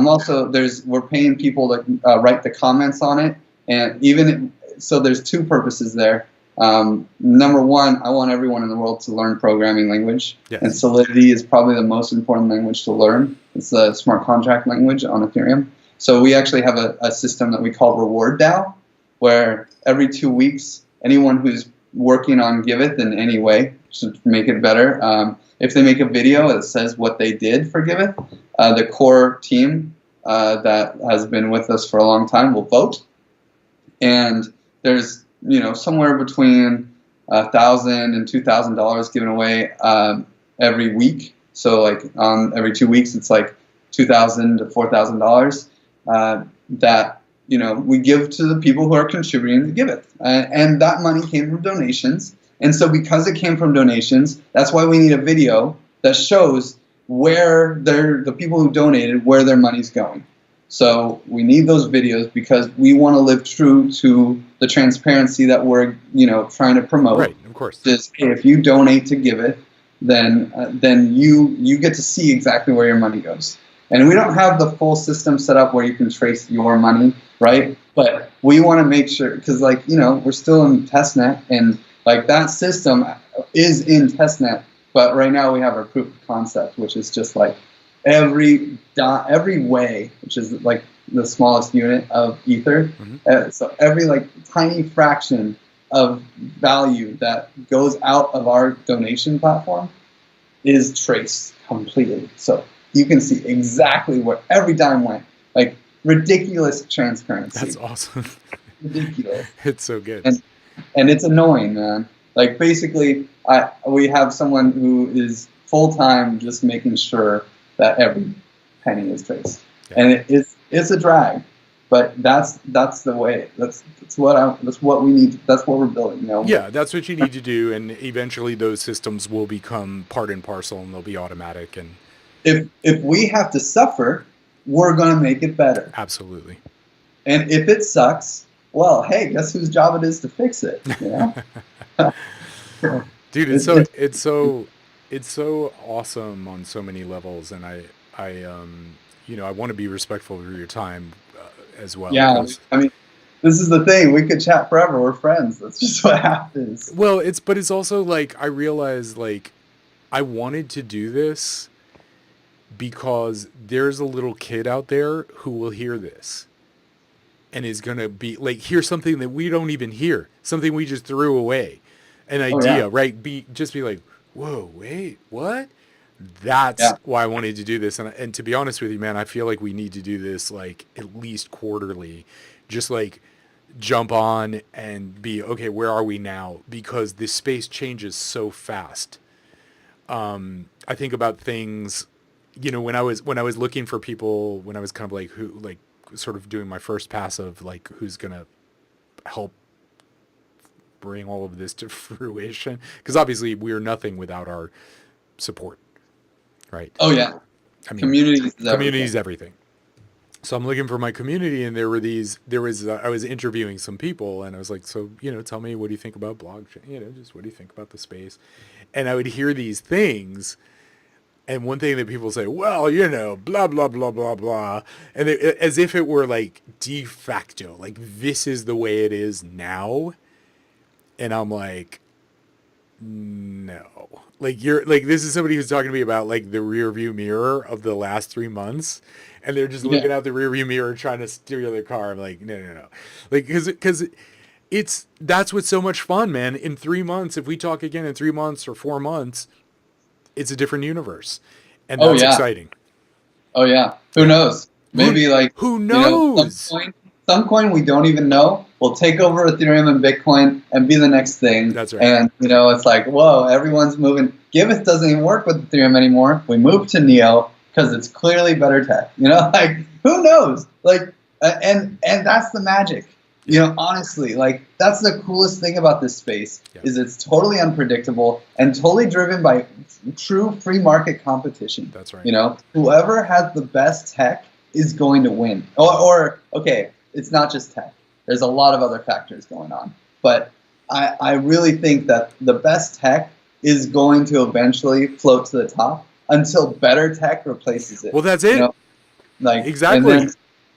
[SPEAKER 2] We're paying people to write the comments on it, and so there's two purposes there. Number one, I want everyone in the world to learn programming language,
[SPEAKER 1] Yes.
[SPEAKER 2] and Solidity is probably the most important language to learn. It's the smart contract language on Ethereum. So we actually have a system that we call Reward DAO, where every 2 weeks, anyone who's working on Giveth in any way to make it better, if they make a video that says what they did for Giveth, the core team that has been with us for a long time will vote. And there's somewhere between $1,000 and $2,000 given away every week. So every 2 weeks, it's like $2,000 to $4,000 that we give to the people who are contributing to Giveth, and that money came from donations. And so because it came from donations, that's why we need a video that shows where the people who donated, where their money's going. So we need those videos because we want to live true to the transparency that we're trying to promote.
[SPEAKER 1] Right, of course.
[SPEAKER 2] Just, hey, if you donate to Giveth, then you get to see exactly where your money goes. And we don't have the full system set up where you can trace your money, right? But we want to make sure, because we're still in testnet, and that system is in testnet. But right now we have our proof of concept, which is just every way, which is the smallest unit of ether.
[SPEAKER 1] Mm-hmm.
[SPEAKER 2] So every tiny fraction of value that goes out of our donation platform is traced completely. So you can see exactly where every dime went. Ridiculous transparency.
[SPEAKER 1] That's awesome.
[SPEAKER 2] Ridiculous.
[SPEAKER 1] It's so good.
[SPEAKER 2] And it's annoying, man. Basically, we have someone who is full-time just making sure that every penny is traced. Yeah. And it's a drag, but that's the way. That's what we need. That's what we're building.
[SPEAKER 1] Yeah, that's what you need to do, and eventually those systems will become part and parcel, and they'll be automatic. And
[SPEAKER 2] if we have to suffer, we're going to make it better.
[SPEAKER 1] Absolutely.
[SPEAKER 2] And if it sucks, well, hey, guess whose job it is to fix it?
[SPEAKER 1] Dude, it's so awesome on so many levels, and I want to be respectful of your time as well.
[SPEAKER 2] Yeah, this is the thing. We could chat forever. We're friends. That's just what happens.
[SPEAKER 1] Well, it's also I realized I wanted to do this because there's a little kid out there who will hear this and is going to be hear something that we don't even hear, something we just threw away, an idea, right? Be whoa, wait, what? That's why I wanted to do this. And to be honest with you, man, I feel like we need to do this at least quarterly, just jump on and be, okay, where are we now? Because this space changes so fast. I think about things, when I was looking for people, when I was kind of who, sort of doing my first pass of who's going to help bring all of this to fruition. Because obviously we're nothing without our support. Right.
[SPEAKER 2] Oh yeah. I mean, community
[SPEAKER 1] is everything. So I'm looking for my community, and I was interviewing some people, and I was so, tell me, what do you think about blockchain? Just what do you think about the space? And I would hear these things, and one thing that people say, well, blah, blah, blah, blah, blah. And as if it were de facto, this is the way it is now. And I'm no. This is somebody who's talking to me about the rear view mirror of the last 3 months, and they're just looking out the rear view mirror trying to steer their car. I'm no. Because that's what's so much fun, man. In 3 months, if we talk again in 3 months or 4 months, it's a different universe. And that's exciting.
[SPEAKER 2] Oh yeah. Who knows? Maybe like
[SPEAKER 1] Who
[SPEAKER 2] you know
[SPEAKER 1] knows?
[SPEAKER 2] some coin we don't even know will take over Ethereum and Bitcoin and be the next thing.
[SPEAKER 1] That's right.
[SPEAKER 2] And it's like, whoa, everyone's moving. Giveth doesn't even work with Ethereum anymore. We moved to Neo because it's clearly better tech. Like who knows? Like and that's the magic. Honestly, like that's the coolest thing about this space is it's totally unpredictable and totally driven by true free market competition.
[SPEAKER 1] That's right.
[SPEAKER 2] Whoever has the best tech is going to win. Or okay, it's not just tech. There's a lot of other factors going on. But I really think that the best tech is going to eventually float to the top until better tech replaces it.
[SPEAKER 1] Well, that's it.
[SPEAKER 2] Like
[SPEAKER 1] exactly.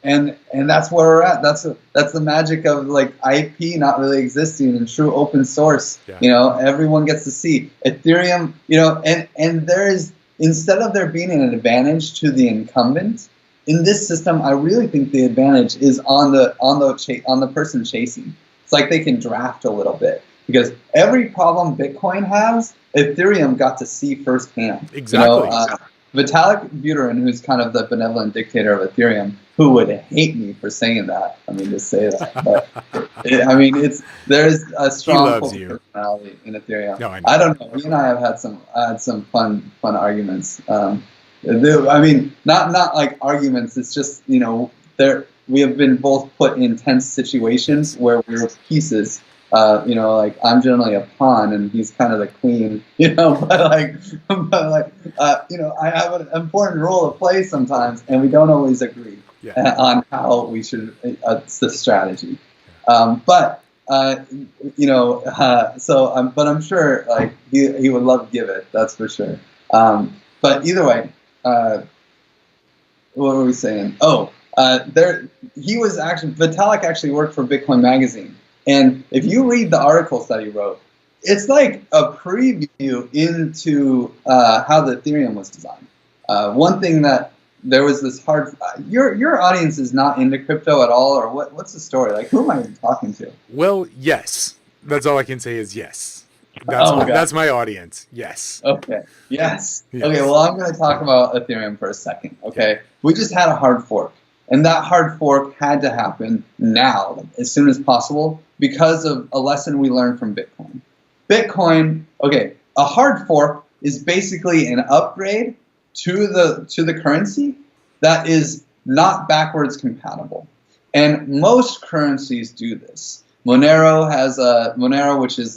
[SPEAKER 2] And that's where we're at. That's the magic of like IP not really existing and true open source. Everyone gets to see Ethereum. And there is, instead of there being an advantage to the incumbent in this system, I really think the advantage is on the person chasing. It's like they can draft a little bit because every problem Bitcoin has, Ethereum got to see firsthand.
[SPEAKER 1] Exactly.
[SPEAKER 2] Vitalik Buterin, who's kind of the benevolent dictator of Ethereum, who would hate me for saying that. To say that, but there's a strong personality in Ethereum.
[SPEAKER 1] No,
[SPEAKER 2] I don't know. He and I have had some fun arguments. Not like arguments. It's just we have been both put in tense situations where we're pieces. Like I'm generally a pawn and he's kind of the queen, but I have an important role to play sometimes and we don't always agree on how we should, it's the strategy. But I'm sure like he would love Giveth, that's for sure. But either way, what were we saying? Vitalik actually worked for Bitcoin Magazine. And if you read the articles that he wrote, it's like a preview into how the Ethereum was designed. One thing that there was this hard. Your audience is not into crypto at all, or what's the story? Like, who am I even talking to?
[SPEAKER 1] Well, yes. That's all I can say is yes. That's my audience. Yes.
[SPEAKER 2] Okay. Yes. Okay. Well, I'm going to talk about Ethereum for a second. Okay. We just had a hard fork. And that hard fork had to happen now, as soon as possible, because of a lesson we learned from Bitcoin. A hard fork is basically an upgrade to the currency that is not backwards compatible. And most currencies do this. Monero has Monero, which is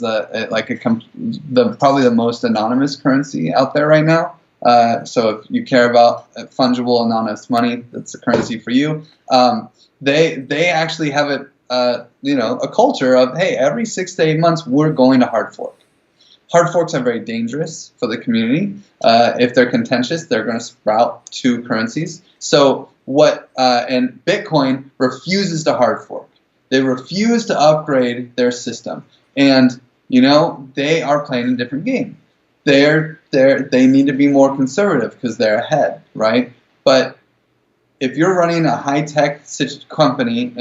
[SPEAKER 2] probably the most anonymous currency out there right now. So if you care about fungible anonymous money, that's the currency for you. They actually have a culture of, hey, every 6 to 8 months we're going to hard fork. Hard forks are very dangerous for the community. If they're contentious, they're going to sprout two currencies. So and Bitcoin refuses to hard fork. They refuse to upgrade their system, and they are playing a different game. They need to be more conservative because they're ahead, right? But if you're running a high-tech company,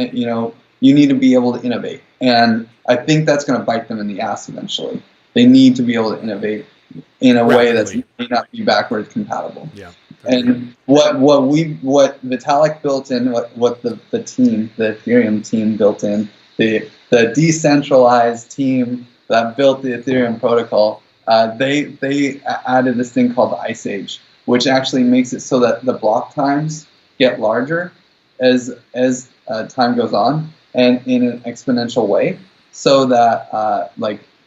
[SPEAKER 2] you need to be able to innovate. And I think that's going to bite them in the ass eventually. They need to be able to innovate in a way that may not be backwards compatible. Yeah. And what Vitalik built in, what the Ethereum team built in, the decentralized team that built the Ethereum protocol, they added this thing called the Ice Age, which actually makes it so that the block times get larger as time goes on, and in an exponential way. So that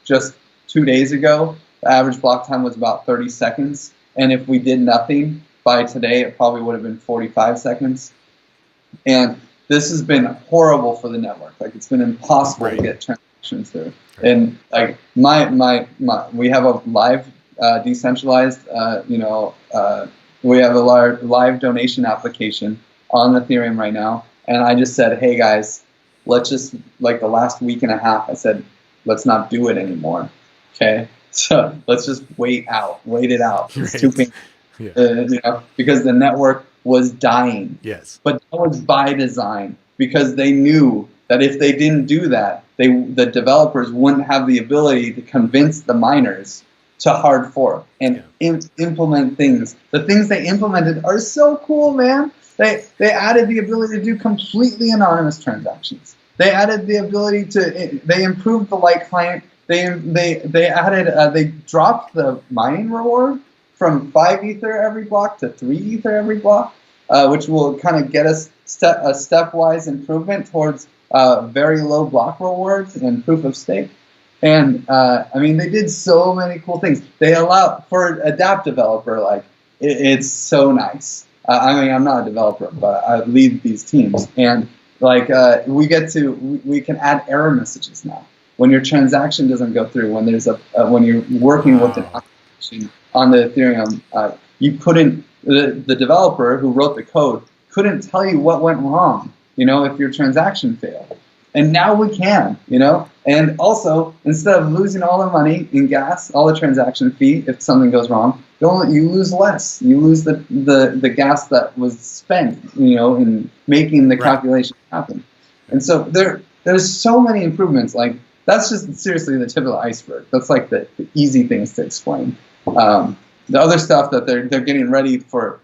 [SPEAKER 2] just 2 days ago, the average block time was about 30 seconds, and if we did nothing by today, it probably would have been 45 seconds. And this has been horrible for the network. Like, it's been impossible to get transactions through. And like we have a live decentralized, we have a live donation application on Ethereum right now. And I just said, hey guys, let's just, like the last week and a half, I said, let's not do it anymore. Okay. So let's just wait it out. It's too painful. Because the network was dying. Yes. But that was by design, because they knew that if they didn't do that, the developers wouldn't have the ability to convince the miners to hard fork and implement things. The things they implemented are so cool, man. They added the ability to do completely anonymous transactions. They added the ability to, they improved the light client. They added, they dropped the mining reward from 5 Ether every block to 3 Ether every block, which will kind of get us a stepwise improvement towards very low block rewards and proof of stake. And I mean, they did so many cool things. They allow, for a dApp developer, like it's so nice. I mean, I'm not a developer, but I lead these teams, and like we can add error messages now when your transaction doesn't go through. When there's when you're working with an application on the Ethereum, you couldn't. The developer who wrote the code couldn't tell you what went wrong, you know, if your transaction failed. And now we can, you know. And also, instead of losing all the money in gas, all the transaction fee, if something goes wrong, you lose less. You lose the gas that was spent, you know, in making the calculation happen. And so there's so many improvements. Like, that's just seriously the tip of the iceberg. That's like the easy things to explain. The other stuff that they're getting ready for,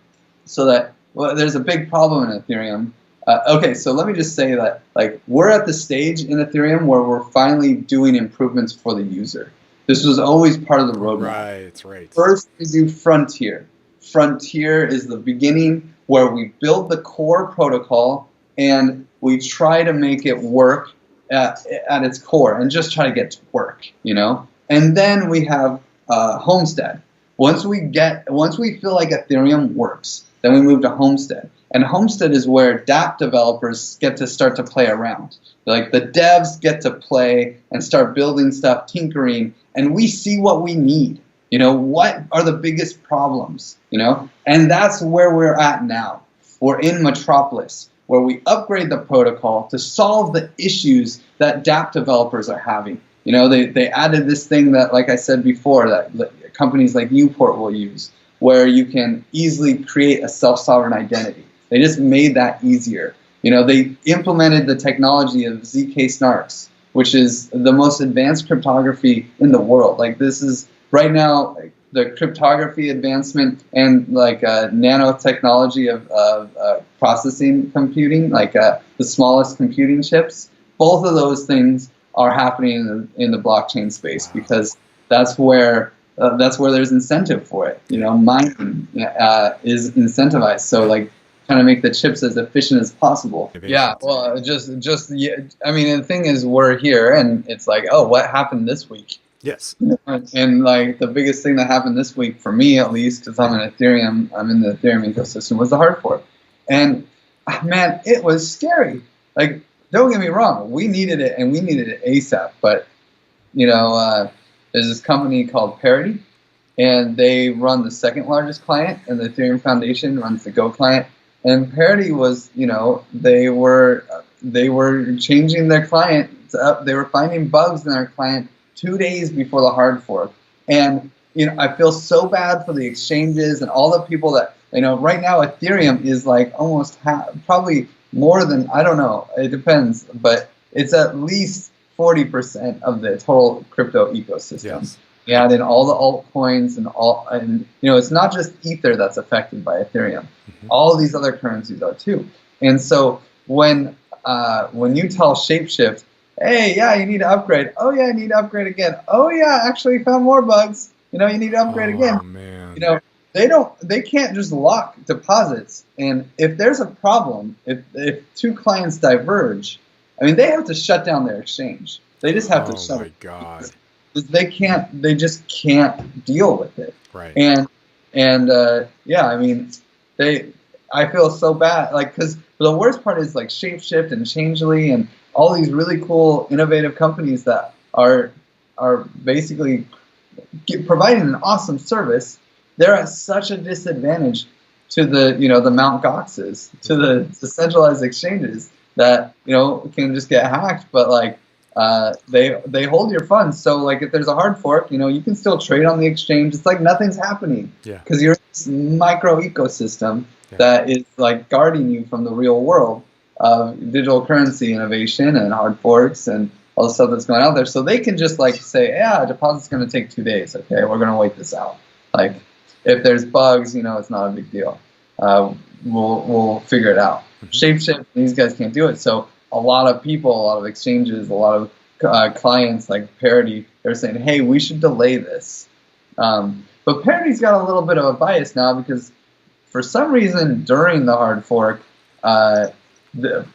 [SPEAKER 2] so that, well, there's a big problem in Ethereum. Okay, so let me just say that, like, we're at the stage in Ethereum where we're finally doing improvements for the user. This was always part of the roadmap.
[SPEAKER 1] Right.
[SPEAKER 2] First, we do Frontier. Frontier is the beginning where we build the core protocol and we try to make it work at its core and just try to get to work, you know? And then we have Homestead. Once we feel like Ethereum works, then we move to Homestead. And Homestead is where dApp developers get to start to play around. Like, the devs get to play and start building stuff, tinkering, and we see what we need. You know, what are the biggest problems, you know? And that's where we're at now. We're in Metropolis, where we upgrade the protocol to solve the issues that dApp developers are having. You know, they added this thing that, like I said before, that companies like Uport will use, where you can easily create a self-sovereign identity. They just made that easier. You know, they implemented the technology of ZK snarks, which is the most advanced cryptography in the world. Like, this is right now the cryptography advancement and like nanotechnology of processing computing, like the smallest computing chips. Both of those things are happening in the blockchain space, because that's where there's incentive for it. You know, mining is incentivized. So, like, trying to make the chips as efficient as possible. Yeah, well, I mean, the thing is, we're here, and it's like, oh, what happened this week?
[SPEAKER 1] Yes.
[SPEAKER 2] And like, the biggest thing that happened this week, for me at least, because I'm in the Ethereum ecosystem, was the hard fork. And man, it was scary. Like, don't get me wrong, we needed it, and we needed it ASAP. But, you know, there's this company called Parity, and they run the second largest client, and the Ethereum Foundation runs the Go client. And Parity was, you know, they were changing their client. They were finding bugs in their client 2 days before the hard fork. And, you know, I feel so bad for the exchanges and all the people that, you know, right now Ethereum is like almost probably more than, I don't know, it depends, but it's at least 40% of the total crypto ecosystem. Yes. You add in all the altcoins and you know, it's not just Ether that's affected by Ethereum. Mm-hmm. All these other currencies are too. And so when you tell Shapeshift, hey, yeah, you need to upgrade. Oh yeah, I need to upgrade again. Oh yeah, actually found more bugs. You know, you need to upgrade again.
[SPEAKER 1] Man.
[SPEAKER 2] You know, they can't just lock deposits. And if there's a problem, if two clients diverge, I mean, they have to shut down their exchange. They just have to shut it. Oh my God. They just can't deal with it.
[SPEAKER 1] Right.
[SPEAKER 2] And yeah, I mean, I feel so bad, like, because the worst part is like Shapeshift and Changely and all these really cool, innovative companies that are basically providing an awesome service. They're at such a disadvantage to the, you know, the Mt. Goxes, to the centralized exchanges that, you know, can just get hacked. But like, they hold your funds. So like, if there's a hard fork, you know, you can still trade on the exchange. It's like nothing's happening.
[SPEAKER 1] Yeah.
[SPEAKER 2] Because you're in this micro ecosystem that is like guarding you from the real world of digital currency innovation and hard forks and all the stuff that's going out there. So they can just like say, yeah, a deposit's going to take 2 days. Okay, we're going to wait this out. Like if there's bugs, it's not a big deal. We'll figure it out. Shapeshift, these guys can't do it. So a lot of people, a lot of exchanges, a lot of clients like Parity, they're saying, hey, we should delay this. But Parity's got a little bit of a bias now because for some reason during the hard fork, the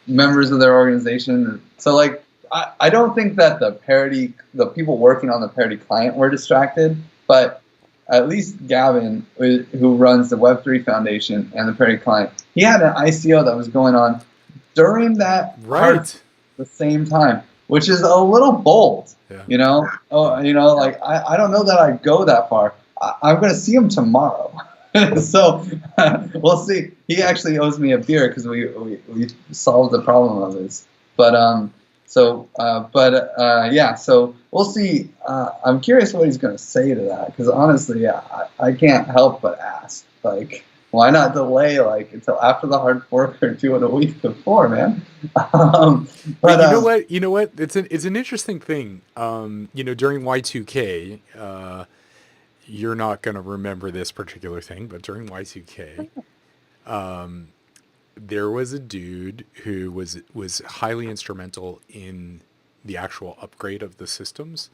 [SPEAKER 2] members of their organization, so like I don't think that the people working on the Parity client were distracted, but at least Gavin, who runs the Web3 Foundation and the Parity client, he had an ICO that was going on during that
[SPEAKER 1] right
[SPEAKER 2] the same time, which is a little bold.
[SPEAKER 1] Yeah.
[SPEAKER 2] Like I don't know that I'd go that far. I'm going to see him tomorrow. So we'll see. He actually owes me a beer because we solved the problem of this. But yeah. So we'll see. I'm curious what he's going to say to that because honestly, I can't help but ask. Like, why not delay like until after the hard fork or do it a week before, man?
[SPEAKER 1] But you know what? It's an interesting thing. During Y2K. You're not going to remember this particular thing, but during Y2K, there was a dude who was highly instrumental in the actual upgrade of the systems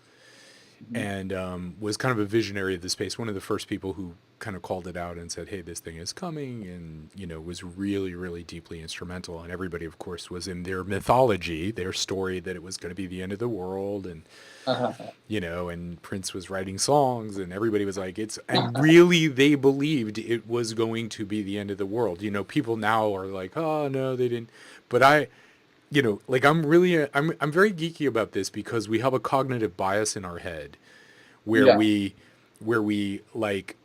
[SPEAKER 1] and was kind of a visionary of the space. One of the first people who kind of called it out and said, hey, this thing is coming, and, was really, really deeply instrumental. And everybody, of course, was in their mythology, their story that it was going to be the end of the world. And, and Prince was writing songs and everybody was like, and really they believed it was going to be the end of the world. People now are like, oh no, they didn't. But I'm very geeky about this because we have a cognitive bias in our head where we like,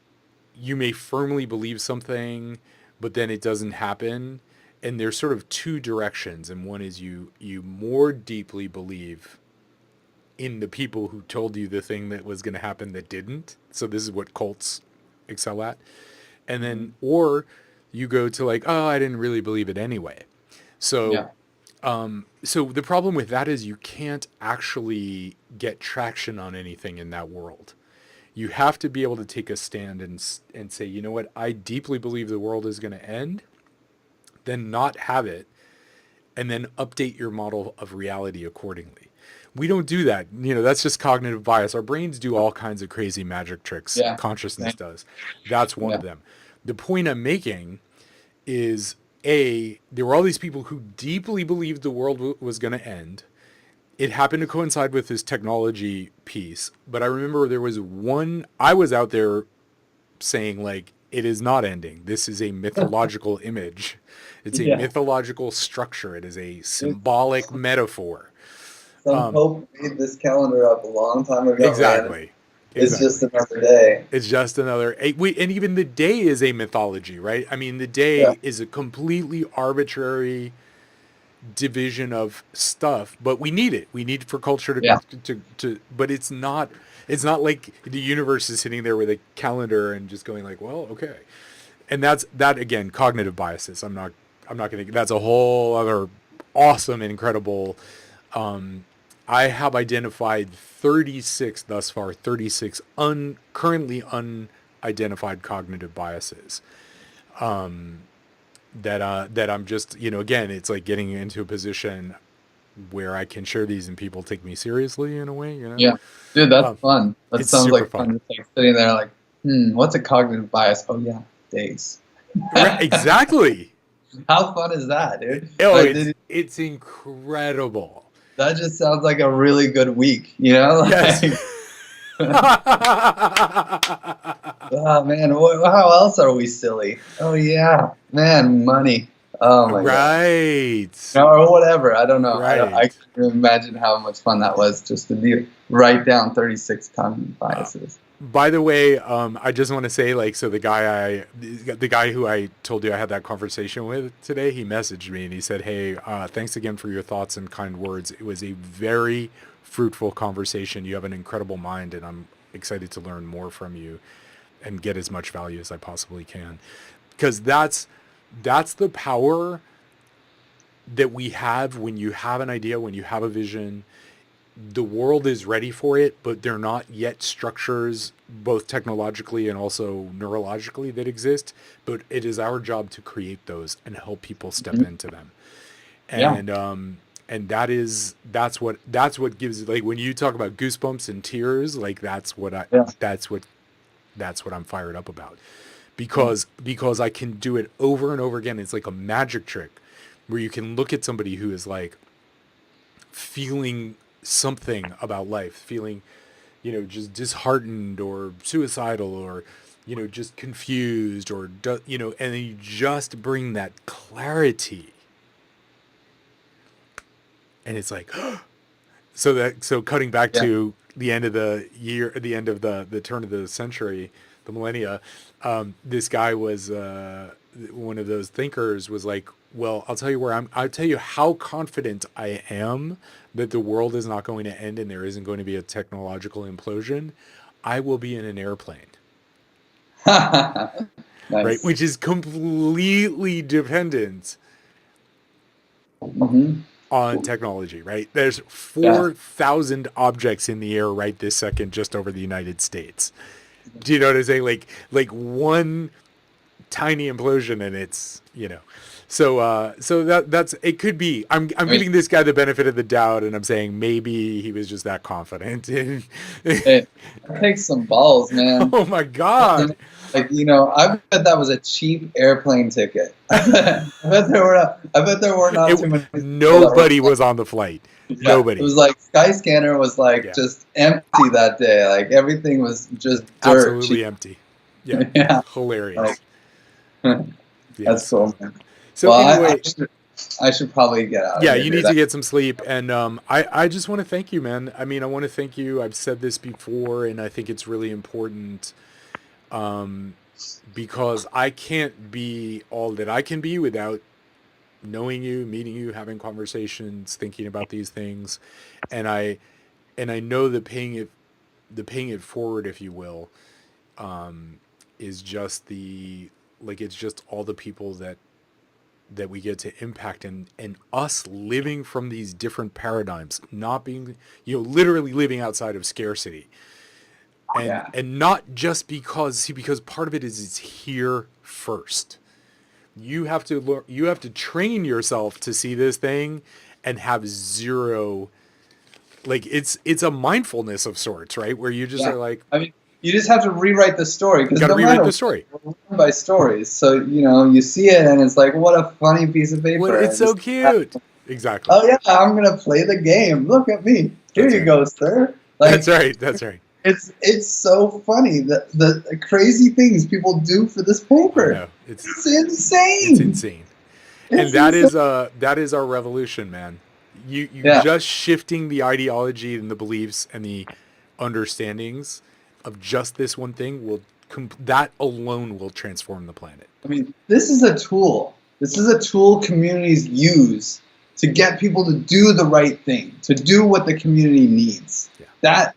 [SPEAKER 1] you may firmly believe something, but then it doesn't happen. And there's sort of two directions. And one is you more deeply believe in the people who told you the thing that was going to happen that didn't. So this is what cults excel at. And then, or you go to like, oh, I didn't really believe it anyway. So, so the problem with that is you can't actually get traction on anything in that world. You have to be able to take a stand and say, you know what, I deeply believe the world is going to end, then not have it, and then update your model of reality accordingly. We don't do that. That's just cognitive bias. Our brains do all kinds of crazy magic tricks. Yeah. Consciousness does. That's one of them. The point I'm making is, there were all these people who deeply believed the world was going to end. It happened to coincide with this technology piece. But I remember there was I was out there saying like, it is not ending. This is a mythological image. It's a mythological structure. It is a symbolic metaphor.
[SPEAKER 2] Some Pope made this calendar up a long time ago.
[SPEAKER 1] Exactly.
[SPEAKER 2] It's just another day.
[SPEAKER 1] It's just another. And even the day is a mythology, right? I mean, the day is a completely arbitrary division of stuff, but we need it. We need it for culture to. But it's not like the universe is sitting there with a calendar and just going like, well, okay. And that again, cognitive biases. I'm not going to. That's a whole other awesome and incredible. I have identified 36 thus far, 36 currently unidentified cognitive biases. That I'm just, again, it's like getting into a position where I can share these and people take me seriously in a way,
[SPEAKER 2] Yeah, dude, that's fun. That sounds like fun. Just like sitting there like, what's a cognitive bias? Oh yeah, days.
[SPEAKER 1] Right, exactly.
[SPEAKER 2] How fun is that, dude?
[SPEAKER 1] It's incredible.
[SPEAKER 2] That just sounds like a really good week, Yes. Oh man, how else are we silly? Oh yeah, man, money. Oh my
[SPEAKER 1] God.
[SPEAKER 2] Or whatever. I don't know.
[SPEAKER 1] Right.
[SPEAKER 2] I can imagine how much fun that was just to write down 36 cognitive biases.
[SPEAKER 1] By the way, I just want to say, like, so the guy who I told you I had that conversation with today, he messaged me and he said, hey, thanks again for your thoughts and kind words. It was a very fruitful conversation. You have an incredible mind, and I'm excited to learn more from you and get as much value as I possibly can. Because that's the power that we have when you have an idea, when you have a vision, the world is ready for it, but they're not yet structures, both technologically and also neurologically, that exist. But it is our job to create those and help people step
[SPEAKER 2] Mhm.
[SPEAKER 1] into them.
[SPEAKER 2] Yeah.
[SPEAKER 1] And that's what gives, like, when you talk about goosebumps and tears, like
[SPEAKER 2] Yeah.
[SPEAKER 1] that's what I'm fired up about,
[SPEAKER 2] Yeah.
[SPEAKER 1] because I can do it over and over again. It's like a magic trick where you can look at somebody who is like feeling something about life, feeling, just disheartened or suicidal or, just confused or, and then you just bring that clarity. And it's like, so cutting back
[SPEAKER 2] Yeah.
[SPEAKER 1] to the end of the year, the end of the turn of the century, the millennia, this guy was, one of those thinkers was like, well, I'll tell you how confident I am that the world is not going to end and there isn't going to be a technological implosion. I will be in an airplane, right?
[SPEAKER 2] Nice.
[SPEAKER 1] Which is completely dependent
[SPEAKER 2] Hmm.
[SPEAKER 1] on technology, right? There's
[SPEAKER 2] Yeah.
[SPEAKER 1] 4,000 objects in the air right this second just over the United States. Do you know what I'm saying? Like one tiny implosion and it's, so that's it. Could be I'm
[SPEAKER 2] I mean,
[SPEAKER 1] giving this guy the benefit of the doubt, and I'm saying maybe he was just that confident.
[SPEAKER 2] it takes some balls, man.
[SPEAKER 1] Oh my God.
[SPEAKER 2] Like, I bet that was a cheap airplane ticket. I bet there were not too many people that were.
[SPEAKER 1] Nobody was on the flight.
[SPEAKER 2] Yeah, it
[SPEAKER 1] Nobody.
[SPEAKER 2] was like Skyscanner was like
[SPEAKER 1] Yeah.
[SPEAKER 2] just empty that day. Like everything was just dirt
[SPEAKER 1] Absolutely
[SPEAKER 2] cheap.
[SPEAKER 1] empty. Yeah.
[SPEAKER 2] Yeah,
[SPEAKER 1] Hilarious.
[SPEAKER 2] like,
[SPEAKER 1] Yeah.
[SPEAKER 2] that's cool, man.
[SPEAKER 1] So
[SPEAKER 2] Well,
[SPEAKER 1] anyway,
[SPEAKER 2] I should probably get out of
[SPEAKER 1] yeah,
[SPEAKER 2] here,
[SPEAKER 1] you
[SPEAKER 2] dude.
[SPEAKER 1] need to get some sleep. And I just want to thank you, man. I mean, I want to thank you. I've said this before, and I think it's really important, because I can't be all that I can be without knowing you, meeting you, having conversations, thinking about these things. And I know that paying it forward, if you will, is just it's just all the people that we get to impact, and us living from these different paradigms, not being, literally living outside of scarcity. And
[SPEAKER 2] Yeah,
[SPEAKER 1] not just because part of it is it's here first. You have to learn, you have to train yourself to see this thing and have zero, like, it's a mindfulness of sorts, right? Where you just
[SPEAKER 2] yeah.
[SPEAKER 1] are like,
[SPEAKER 2] I mean, you just have to rewrite the story because
[SPEAKER 1] got to
[SPEAKER 2] no
[SPEAKER 1] rewrite
[SPEAKER 2] matter
[SPEAKER 1] the
[SPEAKER 2] what,
[SPEAKER 1] story.
[SPEAKER 2] we're run by stories. So you see it and it's like, what a funny piece of
[SPEAKER 1] What,
[SPEAKER 2] paper.
[SPEAKER 1] it's
[SPEAKER 2] And
[SPEAKER 1] so
[SPEAKER 2] just,
[SPEAKER 1] cute. Exactly.
[SPEAKER 2] oh yeah, I'm gonna play the game. Look at me. Here
[SPEAKER 1] That's
[SPEAKER 2] you
[SPEAKER 1] right.
[SPEAKER 2] go, sir.
[SPEAKER 1] That's
[SPEAKER 2] Like
[SPEAKER 1] right. That's right.
[SPEAKER 2] it's so funny the crazy things people do for this
[SPEAKER 1] I
[SPEAKER 2] paper.
[SPEAKER 1] know.
[SPEAKER 2] It's
[SPEAKER 1] It's
[SPEAKER 2] insane.
[SPEAKER 1] insane. And
[SPEAKER 2] It's insane.
[SPEAKER 1] that is our revolution, man. You
[SPEAKER 2] Yeah.
[SPEAKER 1] just shifting the ideology and the beliefs and the understandings of just this one thing that alone will transform the planet.
[SPEAKER 2] I mean, this is a tool. This is a tool communities use to get people to do the right thing, to do what the community needs.
[SPEAKER 1] Yeah.
[SPEAKER 2] That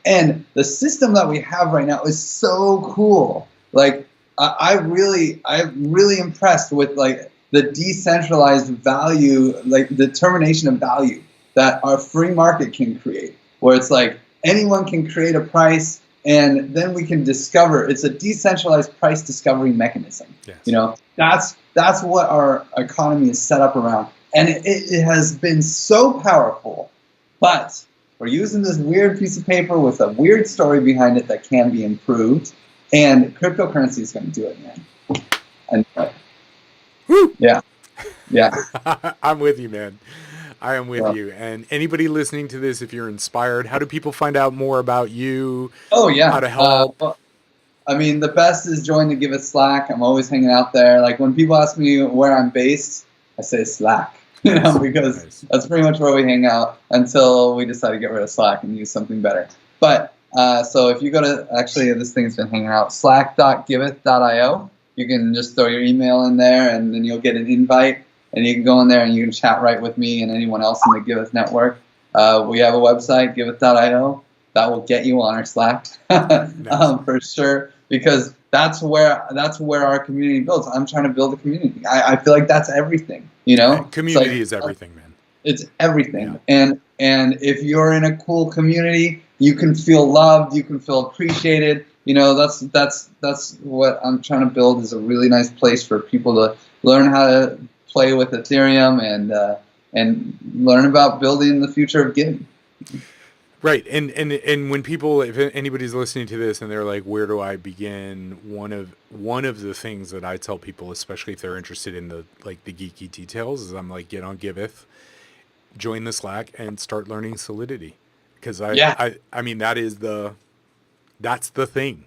[SPEAKER 2] and the system that we have right now is so cool. Like I'm really impressed with like the decentralized value, like the determination of value that our free market can create, where it's like anyone can create a price and then we can discover. It's a decentralized price discovery mechanism.
[SPEAKER 1] Yes.
[SPEAKER 2] That's what our economy is set up around, and it has been so powerful. But we're using this weird piece of paper with a weird story behind it that can be improved, and cryptocurrency is going to do it, man. And
[SPEAKER 1] Woo!
[SPEAKER 2] yeah.
[SPEAKER 1] I'm with you, man. I am with
[SPEAKER 2] Yeah.
[SPEAKER 1] you. And anybody listening to this, if you're inspired, how do people find out more about you?
[SPEAKER 2] Oh yeah.
[SPEAKER 1] How to help?
[SPEAKER 2] Well, I mean, the best is join the Giveth Slack. I'm always hanging out there. Like when people ask me where I'm based, I say Slack, because
[SPEAKER 1] Nice.
[SPEAKER 2] that's pretty much where we hang out until we decide to get rid of Slack and use something better. But so if you go to, actually this thing's been hanging out, slack.giveth.io. You can just throw your email in there and then you'll get an invite and you can go in there and you can chat right with me and anyone else in the Giveth network. We have a website, giveth.io. That will get you on our Slack for sure, because that's where our community builds. I'm trying to build a community. I feel like that's everything,
[SPEAKER 1] Community
[SPEAKER 2] like,
[SPEAKER 1] is everything, man.
[SPEAKER 2] It's everything.
[SPEAKER 1] Yeah.
[SPEAKER 2] And if you're in a cool community, you can feel loved, you can feel appreciated. You know, that's what I'm trying to build, is a really nice place for people to learn how to play with Ethereum and learn about building the future of giving.
[SPEAKER 1] Right. And when people, if anybody's listening to this and they're like, where do I begin? One of the things that I tell people, especially if they're interested in the geeky details, is I'm like, get on Giveth, join the Slack, and start learning Solidity. Because I mean, that's the thing.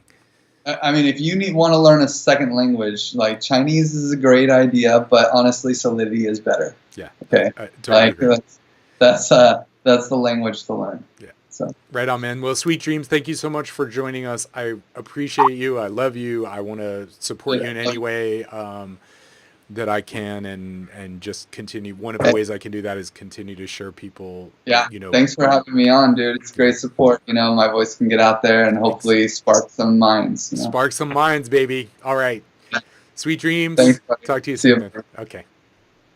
[SPEAKER 2] I mean, if you want to learn a second language, like Chinese is a great idea, but honestly, Solidity is better.
[SPEAKER 1] Yeah.
[SPEAKER 2] Okay.
[SPEAKER 1] I totally agree.
[SPEAKER 2] That's the language to learn.
[SPEAKER 1] Yeah.
[SPEAKER 2] So
[SPEAKER 1] right on, man. Well, Sweet Dreams, thank you so much for joining us. I appreciate you. I love you. I want to support you in any way that I can, and just continue. One of the ways I can do that is continue to share people.
[SPEAKER 2] Yeah. Thanks for having me on, dude. It's great support. You know, my voice can get out there and hopefully spark some minds.
[SPEAKER 1] Spark some minds, baby. All right. Sweet Dreams.
[SPEAKER 2] Thanks, buddy.
[SPEAKER 1] Talk to you soon.
[SPEAKER 2] See you.
[SPEAKER 1] Okay.